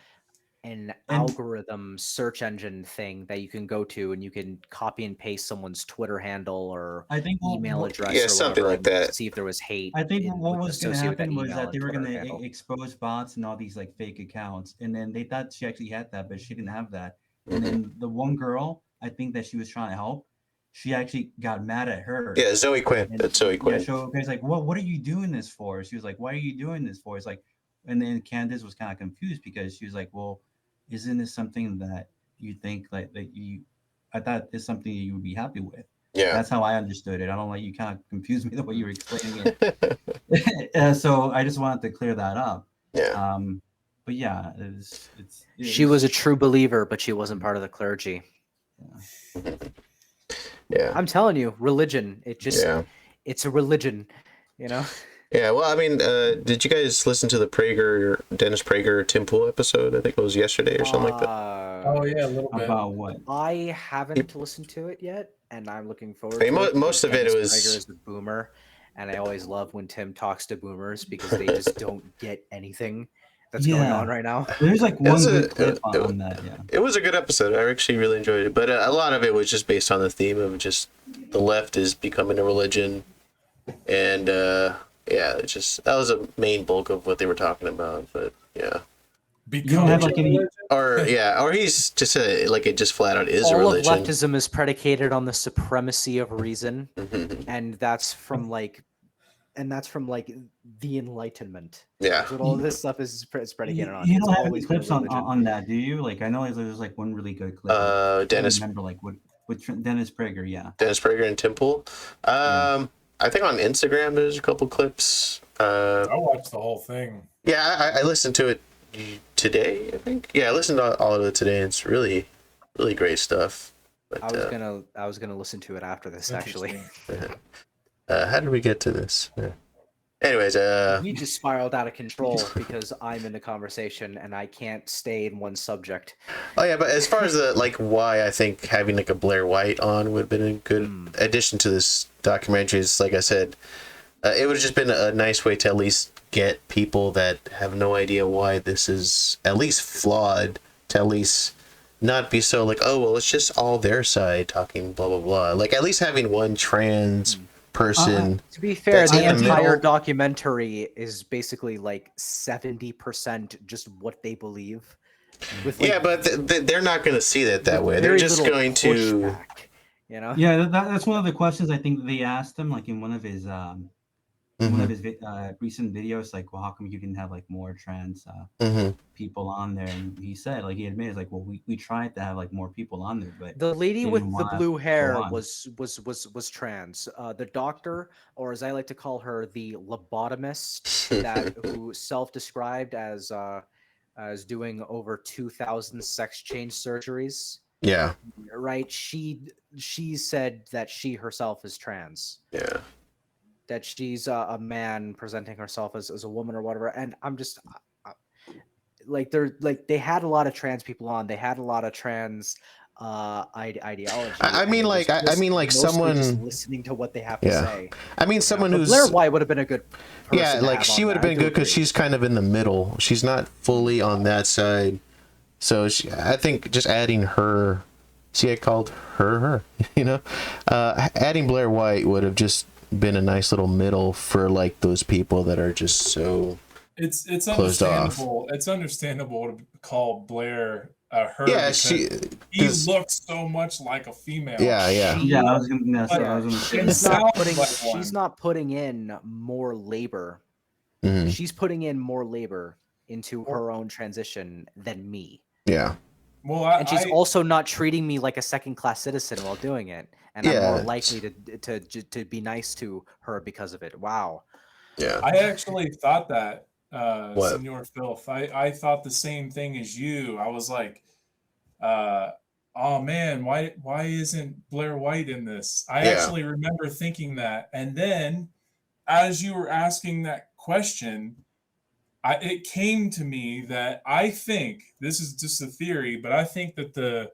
an algorithm search engine thing that you can go to, and you can copy and paste someone's Twitter handle or email address or something whatever, like that. See if there was hate. I think what was going to happen was that they were going to expose bots and all these like fake accounts, and then they thought she actually had that, but she didn't have that. And then the one girl, I think that she was trying to help, she actually got mad at her. Yeah, Zoe Quinn. That's Zoe Quinn. Yeah, so it's like, what are you doing this for? She was like, why are you doing this for? It's like, and then Candace was kind of confused because she was like, well, isn't this something that you think like that you? I thought it's something you would be happy with. Yeah, that's how I understood it. I don't like you kind of confused me the way you were explaining it. So I just wanted to clear that up. Yeah. But yeah, she was a true believer, but she wasn't part of the clergy. Yeah. I'm telling you, religion. It's a religion, you know. Yeah, well, I mean, did you guys listen to the Dennis Prager Tim Pool episode? I think it was yesterday or something like that. Oh yeah, a little bit. About what? I haven't listened to it yet, and I'm looking forward to it. Most of it was Prager is a boomer, and I always love when Tim talks to boomers because they just don't get anything that's going on right now. There's like one good clip on that. Yeah, it was a good episode. I actually really enjoyed it, but a lot of it was just based on the theme of just the left is becoming a religion, and yeah, it's just that was a main bulk of what they were talking about. But yeah, you don't have like any, or he's just it just flat out is all a religion. All of leftism is predicated on the supremacy of reason, and that's from like the Enlightenment. Yeah, that's what all this stuff is predicated on. You don't have any clips on that, do you? Like I know there's like one really good clip. Dennis. I remember like with Dennis Prager, yeah. Dennis Prager and Tim Pool. I think on Instagram there's a couple clips. I watched the whole thing. Yeah, I listened to it today, I think. Yeah, I listened to all of it today. It's really, really great stuff. But, I was gonna listen to it after this actually. How did we get to this? Yeah. Anyways, we just spiraled out of control because I'm in the conversation and I can't stay in one subject. Oh yeah, but as far as why I think having like a Blair White on would have been a good addition to this documentary is, like I said, it would have just been a nice way to at least get people that have no idea why this is at least flawed, to at least not be so like, oh well, it's just all their side talking blah blah blah. Like at least having one trans person. To be fair, the entire documentary is basically like 70% just what they believe. With but they're not going to see it that way. They're just going to, you know. Yeah, that's one of the questions I think they asked him, like in one of his recent videos, like, well, how come you didn't have like more trans people on there? And he said, like, he admitted, like, well, we tried to have like more people on there, but the lady with the blue hair was trans. The doctor, or as I like to call her, the lobotomist, who self-described as doing over 2,000 sex change surgeries. Yeah. Right. She said that she herself is trans. Yeah. That she's a man presenting herself as a woman or whatever. And I'm just they had a lot of trans people on. They had a lot of trans ideology. I mean, someone just listening to what they have to say. I mean, someone who's Blair White would have been a good person. Yeah, like she would have been good because she's kind of in the middle. She's not fully on that side. So I think just adding her, see, I called her, you know, adding Blair White would have just been a nice little middle for like those people that are just so it's understandable off. It's understandable to call Blair her. Yeah, he looks so much like a female. I was gonna say she's not putting in more labor. She's putting in more labor into her own transition than me. Yeah. Well, and she's also not treating me like a second-class citizen while doing it, and I'm more likely to be nice to her because of it. Wow. Yeah. I actually thought that, Senor Filth. I thought the same thing as you. I was like, oh man, why isn't Blair White in this? I actually remember thinking that, and then as you were asking that question, it came to me that I think, this is just a theory, but I think that the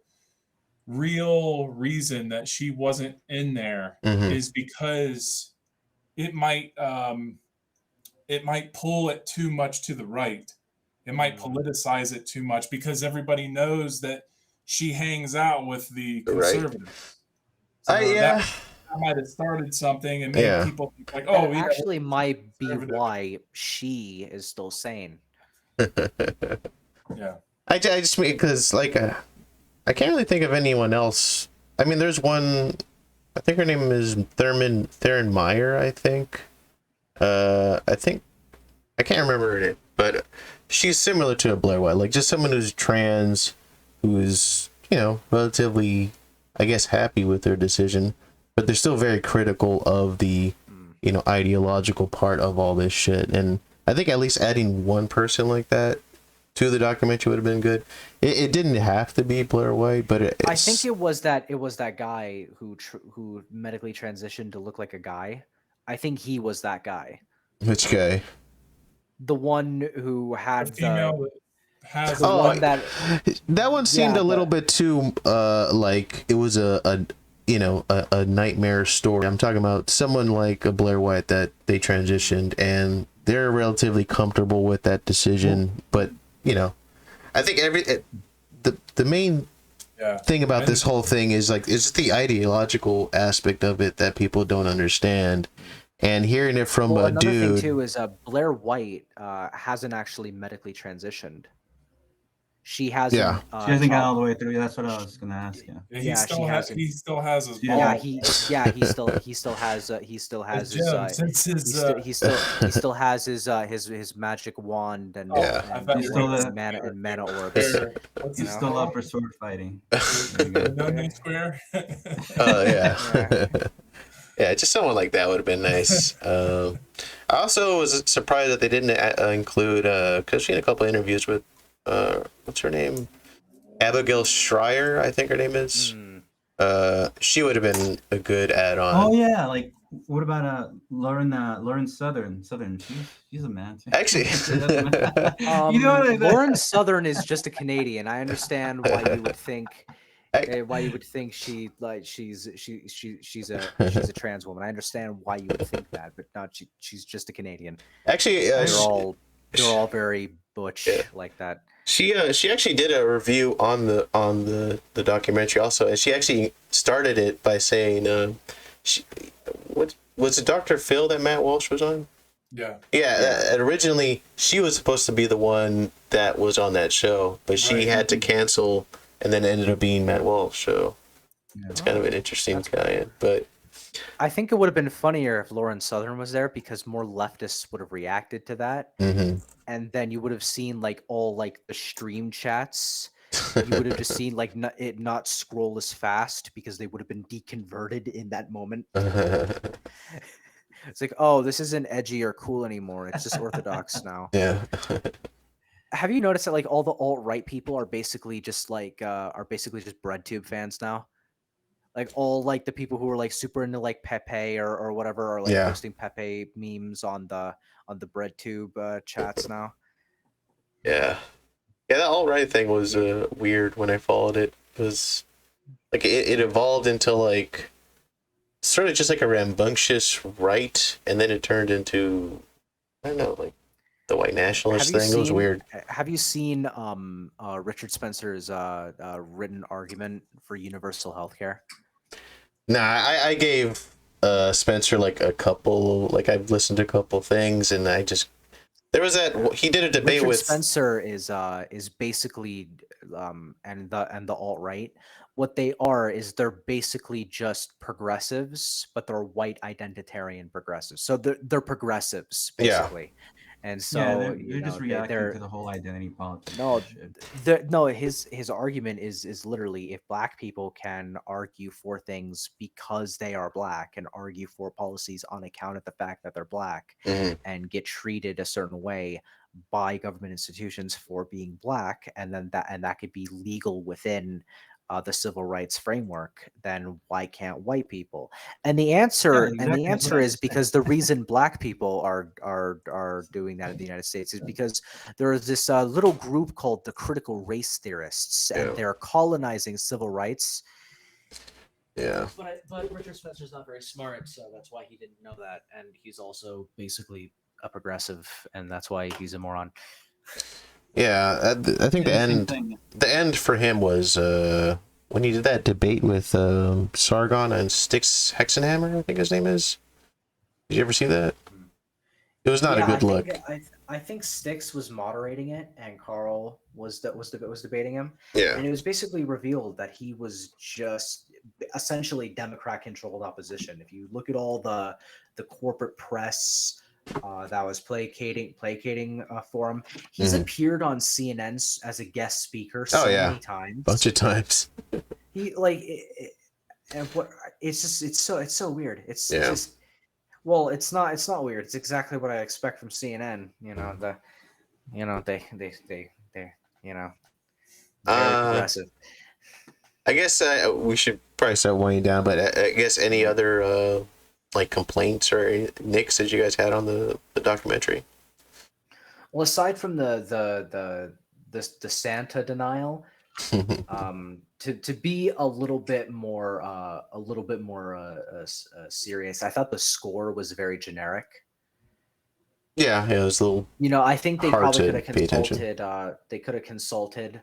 real reason that she wasn't in there is because it might pull it too much to the right. It might politicize it too much because everybody knows that she hangs out with the conservatives. So that might have started something and made people think like, oh, that actually might be why she is still sane. Yeah. I just mean because like I can't really think of anyone else. I mean, there's one. I think her name is Theron Meyer. I think I can't remember her name, but she's similar to a Blair White, like just someone who's trans, who is relatively, I guess, happy with their decision, but they're still very critical of the ideological part of all this shit. And I think at least adding one person like that to the documentary would have been good. It didn't have to be Blair White, but I think it was that guy who medically transitioned to look like a guy. I think he was that guy. Which guy? The one who had the female that one seemed a little bit too like it was a nightmare story. I'm talking about someone like a Blair White that they transitioned and they're relatively comfortable with that decision, but I think the main thing about this whole thing is the ideological aspect of it that people don't understand. And hearing it from a dude. Another thing too is Blair White hasn't actually medically transitioned. She hasn't. Yeah. She hasn't got all the way through. That's what I was gonna ask you. Yeah, he still has his ball. Yeah, he still has his magic wand and mana orbs. He's still up for sword fighting. No square. Oh yeah. Yeah, just someone like that would have been nice. I also was surprised that they didn't include, because she had a couple of interviews with, what's her name? Abigail Schreier, I think her name is. She would have been a good add-on. Oh yeah, like what about Lauren Southern? She's a man too. Actually, Lauren Southern is just a Canadian. I understand why you would think. Why you would think she's a trans woman. I understand why you would think that, but not she's just a Canadian. Actually, they're all very butch like that. She actually did a review on the documentary also, and she actually started it by saying, what was it, Dr. Phil that Matt Walsh was on? Yeah. Originally, she was supposed to be the one that was on that show, but she had to cancel. And then it ended up being Matt Walsh, so it's kind of an interesting guy. But I think it would have been funnier if Lauren Southern was there because more leftists would have reacted to that, and then you would have seen like all like the stream chats. You would have just seen like it not scroll as fast because they would have been deconverted in that moment. It's like, oh, this isn't edgy or cool anymore. It's just orthodox now. Yeah. Have you noticed that like all the alt-right people are basically just BreadTube fans now? Like all like the people who are like super into like Pepe or whatever are like posting Pepe memes on the BreadTube chats now. Yeah, that alt-right thing was weird when I followed it. It was like it evolved into like sort of just like a rambunctious right, and then it turned into, I don't know, like the white nationalist thing. It was weird. Have you seen Richard Spencer's written argument for universal healthcare? Nah, I gave Spencer like a couple, like I've listened to a couple things, and I just there was that he did a debate Richard with Spencer is basically and the alt-right. What they are is they're basically just progressives, but they're white identitarian progressives. So they're progressives basically. And so they're just reacting to the whole identity politics. His argument is literally if black people can argue for things because they are black and argue for policies on account of the fact that they're black and get treated a certain way by government institutions for being black, and then that could be legal within the civil rights framework, then why can't white people? And the answer is because the reason black people are doing that in the United States is because there is this little group called the critical race theorists, and they're colonizing civil rights. Yeah. But Richard Spencer's not very smart, so that's why he didn't know that, and he's also basically a progressive, and that's why he's a moron. Yeah, I think the end for him was when he did that debate with Sargon and Styx Hexenhammer, I think his name is. Did you ever see that? It was not a good look. I think Styx was moderating it, and Carl was debating him. Yeah, and it was basically revealed that he was just essentially Democrat-controlled opposition. If you look at all the corporate press that was placating for him, he's appeared on CNN as a guest speaker many times, bunch of times. He and what it's so weird. It's just. Well, it's not weird. It's exactly what I expect from CNN. They very progressive. I guess we should probably start winding down, but I guess any other complaints or nicks that you guys had on the documentary? Well, aside from the Santa denial, to be a little bit more serious, I thought the score was very generic. Yeah, it was a little. I think they probably could have consulted. They could have consulted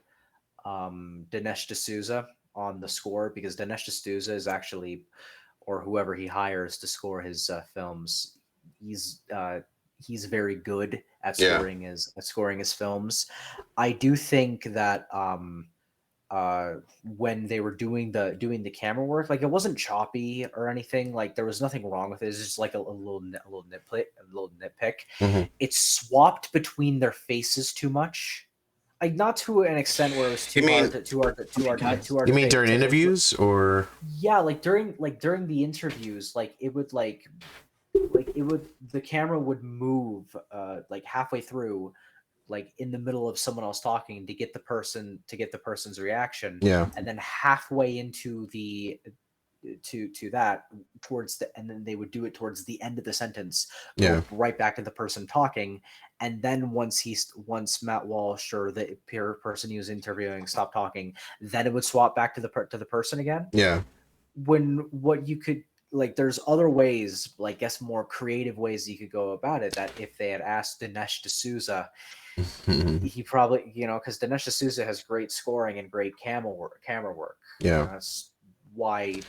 Dinesh D'Souza on the score, because Dinesh D'Souza is actually, or whoever he hires to score his films, he's very good at scoring his films. I do think that when they were doing the camera work, like, it wasn't choppy or anything. Like, there was nothing wrong with it. It's just like a little nitpick. Mm-hmm. It swapped between their faces too much. Like, not to an extent where it was too hard. You mean during interviews, or? Yeah, like during the interviews, like it would the camera would move like halfway through, like in the middle of someone else talking, to get the person's reaction. Yeah. And then halfway into that and then they would do it towards the end of the sentence. Yeah. Right back to the person talking. And then once Matt Walsh or the peer person he was interviewing stopped talking, then it would swap back to the person again. Yeah. What you could, like, there's other ways, like, I guess more creative ways you could go about it, that if they had asked Dinesh D'Souza, he probably, because Dinesh D'Souza has great scoring and great camera work. Yeah. That's why,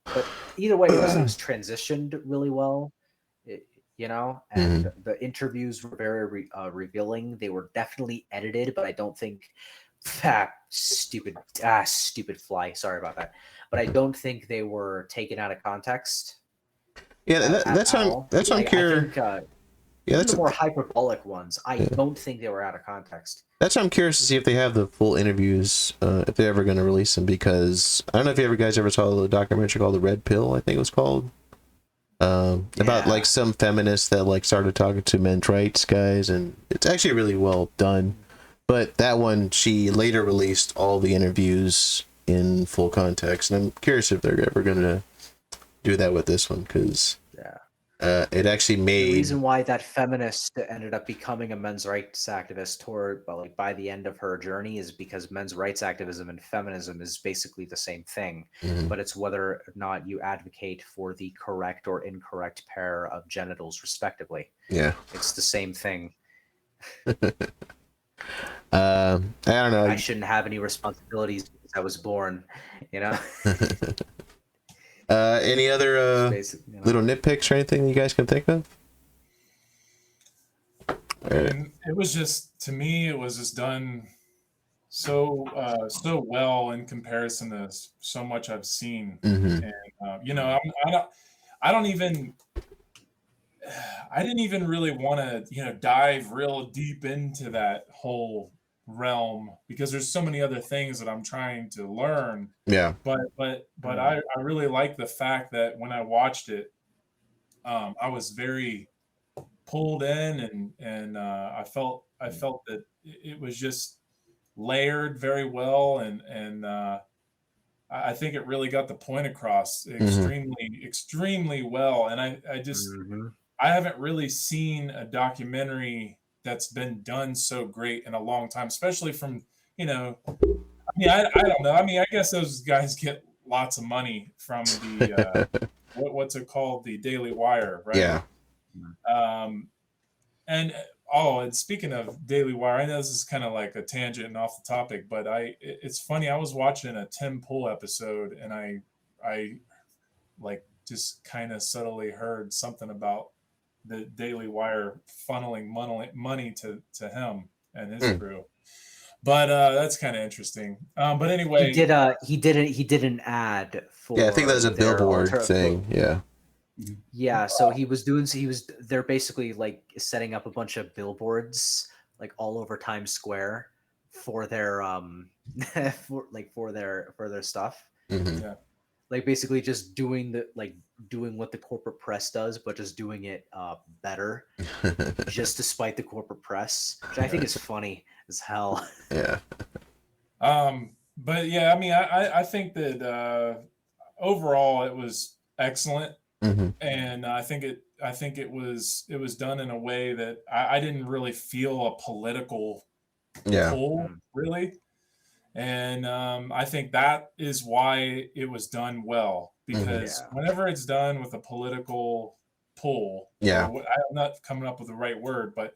but either way, it was transitioned really well, and the interviews were very revealing. They were definitely edited, but I don't think stupid fly. Sorry about that. But I don't think they were taken out of context. Yeah, that's I'm curious. The more hyperbolic ones, I don't think they were out of context. That's why I'm curious to see if they have the full interviews, if they're ever going to release them, because I don't know if you guys ever saw the documentary called The Red Pill, I think it was called. About like some feminists that like started talking to men's rights guys, and it's actually really well done. But that one, she later released all the interviews in full context, and I'm curious if they're ever going to do that with this one, because it actually made... The reason why that feminist ended up becoming a men's rights activist by the end of her journey is because men's rights activism and feminism is basically the same thing, but it's whether or not you advocate for the correct or incorrect pair of genitals, respectively. Yeah. It's the same thing. I don't know. I shouldn't have any responsibilities because I was born, Any other little nitpicks or anything you guys can think of? And it was just, to me, it was just done so well in comparison to so much I've seen. And I didn't even really want to dive real deep into that whole realm, because there's so many other things that I'm trying to learn. Yeah. But I really like the fact that when I watched it, I was very pulled in, and I felt that it was just layered very well, and I think it really got the point across extremely well. And I just I haven't really seen a documentary that's been done so great in a long time, especially from, I don't know. I mean, I guess those guys get lots of money from the what's it called, the Daily Wire, right? Yeah. And speaking of Daily Wire, I know this is kind of like a tangent and off the topic, but it's funny. I was watching a Tim Pool episode, and I like just kind of subtly heard something about the Daily Wire funneling money to him and his crew. But that's kind of interesting. But anyway, he did an ad for. Yeah, I think that's a billboard thing. Yeah. Yeah, so they're basically like setting up a bunch of billboards like all over Times Square for their for their stuff. Mm-hmm. Yeah. Like basically just doing what the corporate press does, but just doing it better, just despite the corporate press, which I think is funny as hell. Yeah. But yeah, I mean, I think that overall it was excellent. Mm-hmm. And I think it was done in a way that I didn't really feel a political pull, really. And I think that is why it was done well, because whenever it's done with a political pull, I'm not coming up with the right word, but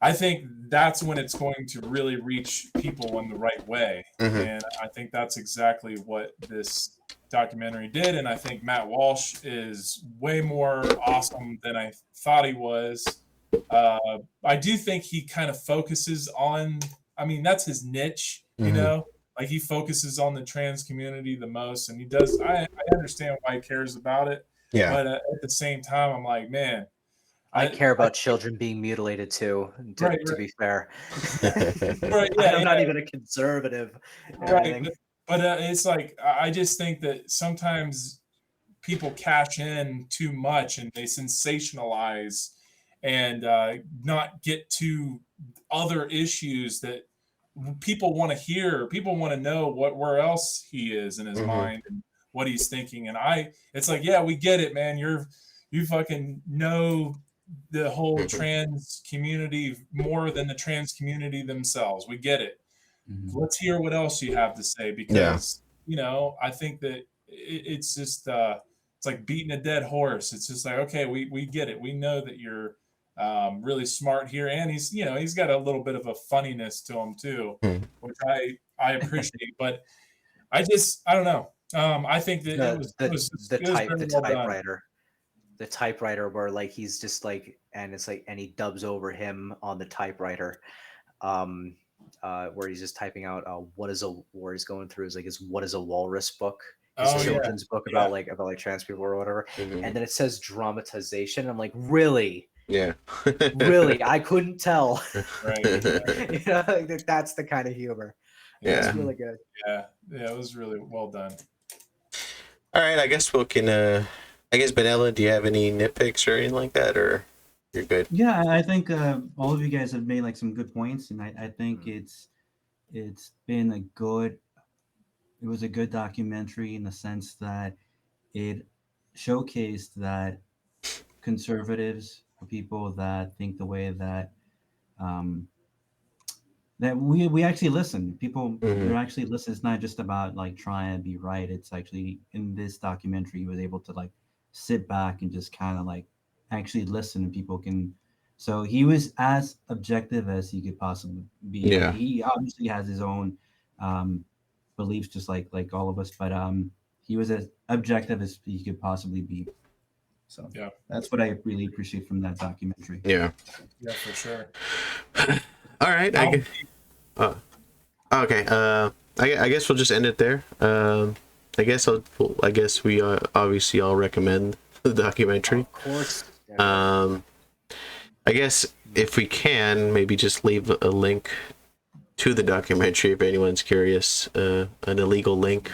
I think that's when it's going to really reach people in the right way. Mm-hmm. And I think that's exactly what this documentary did. And I think Matt Walsh is way more awesome than I thought he was. I do think he kind of focuses on, I mean, that's his niche, you know, like he focuses on the trans community the most, and he does. I understand why he cares about it. Yeah. But at the same time, I'm like, man, I care about children being mutilated too, to be fair. Right, yeah, I'm not even a conservative. Right. But it's like, I just think that sometimes people cash in too much and they sensationalize and not get to other issues that people want to hear. People want to know where else he is in his mind and what he's thinking. And it's like, yeah, we get it, man. You fucking know the whole trans community more than the trans community themselves. We get it. Let's hear what else you have to say, because you know, I think that it's just it's like beating a dead horse. It's just like, okay, we get it. We know that you're really smart here, and he's got a little bit of a funniness to him too, which I appreciate. But I don't know. I think that the typewriter where like he's just like, and it's like, and he dubs over him on the typewriter, where he's just typing out where he's going through is like what is a walrus book, his children's book about like trans people or whatever, and then it says dramatization. I'm like, really? Yeah. Really? I couldn't tell. Right. You know, like, that's the kind of humor. Yeah. It's really good. Yeah, it was really well done. All right, I guess we can. I guess Benevolent, do you have any nitpicks or anything like that, or you're good? Yeah, I think all of you guys have made like some good points, and I think it's been it was a good documentary in the sense that it showcased that conservatives, or people that think the way that that we actually listen. People who actually listen. It's not just about like trying to be right. It's actually, in this documentary, he was able to like sit back and just kind of like actually listen, and people can. So he was as objective as he could possibly be. Yeah. He obviously has his own beliefs, just like all of us, but he was as objective as he could possibly be. So yeah, that's what I really appreciate from that documentary. Yeah. Yeah, for sure. All right. Okay. I guess we'll just end it there. I guess we obviously all recommend the documentary. Of course. I guess if we can, maybe just leave a link to the documentary if anyone's curious. An illegal link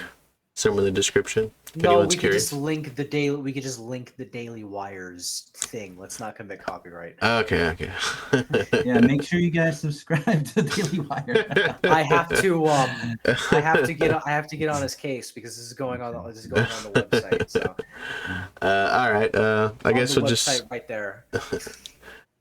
somewhere in the description. No, we could just link the Daily Wire's thing. Let's not commit copyright. Okay. Yeah, make sure you guys subscribe to Daily Wire. I have to get on his case because this is going on the website. So. All right. I guess we'll just right there.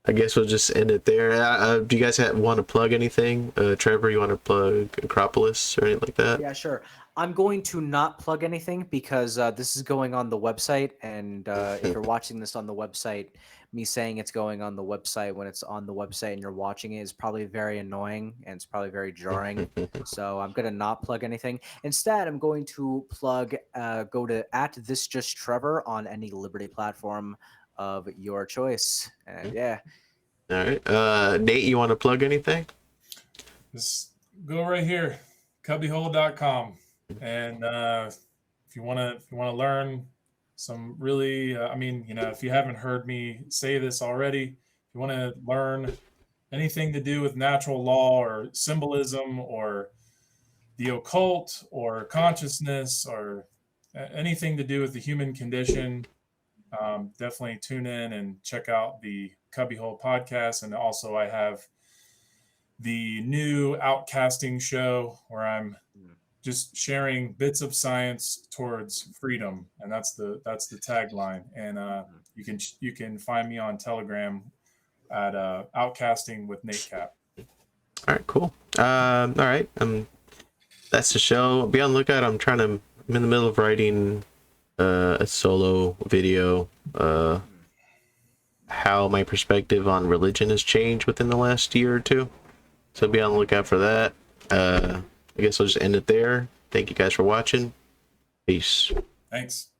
I guess we'll just end it there. Do you guys want to plug anything? Trevor, you want to plug Acropolis or anything like that? Yeah, sure. I'm going to not plug anything because this is going on the website, and if you're watching this on the website, me saying it's going on the website when it's on the website and you're watching it is probably very annoying and it's probably very jarring. So I'm going to not plug anything. Instead, I'm going to plug, go to @thisjusttrevor on any Liberty platform of your choice. And yeah. All right. Nate, you want to plug anything? Just go right here, cubbyhole.com. And if you want to learn some really, if you haven't heard me say this already, if you want to learn anything to do with natural law or symbolism or the occult or consciousness or anything to do with the human condition, definitely tune in and check out the Cubbyhole podcast. And also I have the new Outcasting show where I'm just sharing bits of science towards freedom, and that's the tagline. And you can find me on Telegram at Outcasting with Nate Cap. All right, cool. All right, that's the show. Be on the lookout. I'm in the middle of writing a solo video. How my perspective on religion has changed within the last year or two. So be on the lookout for that. I guess I'll just end it there. Thank you guys for watching. Peace. Thanks.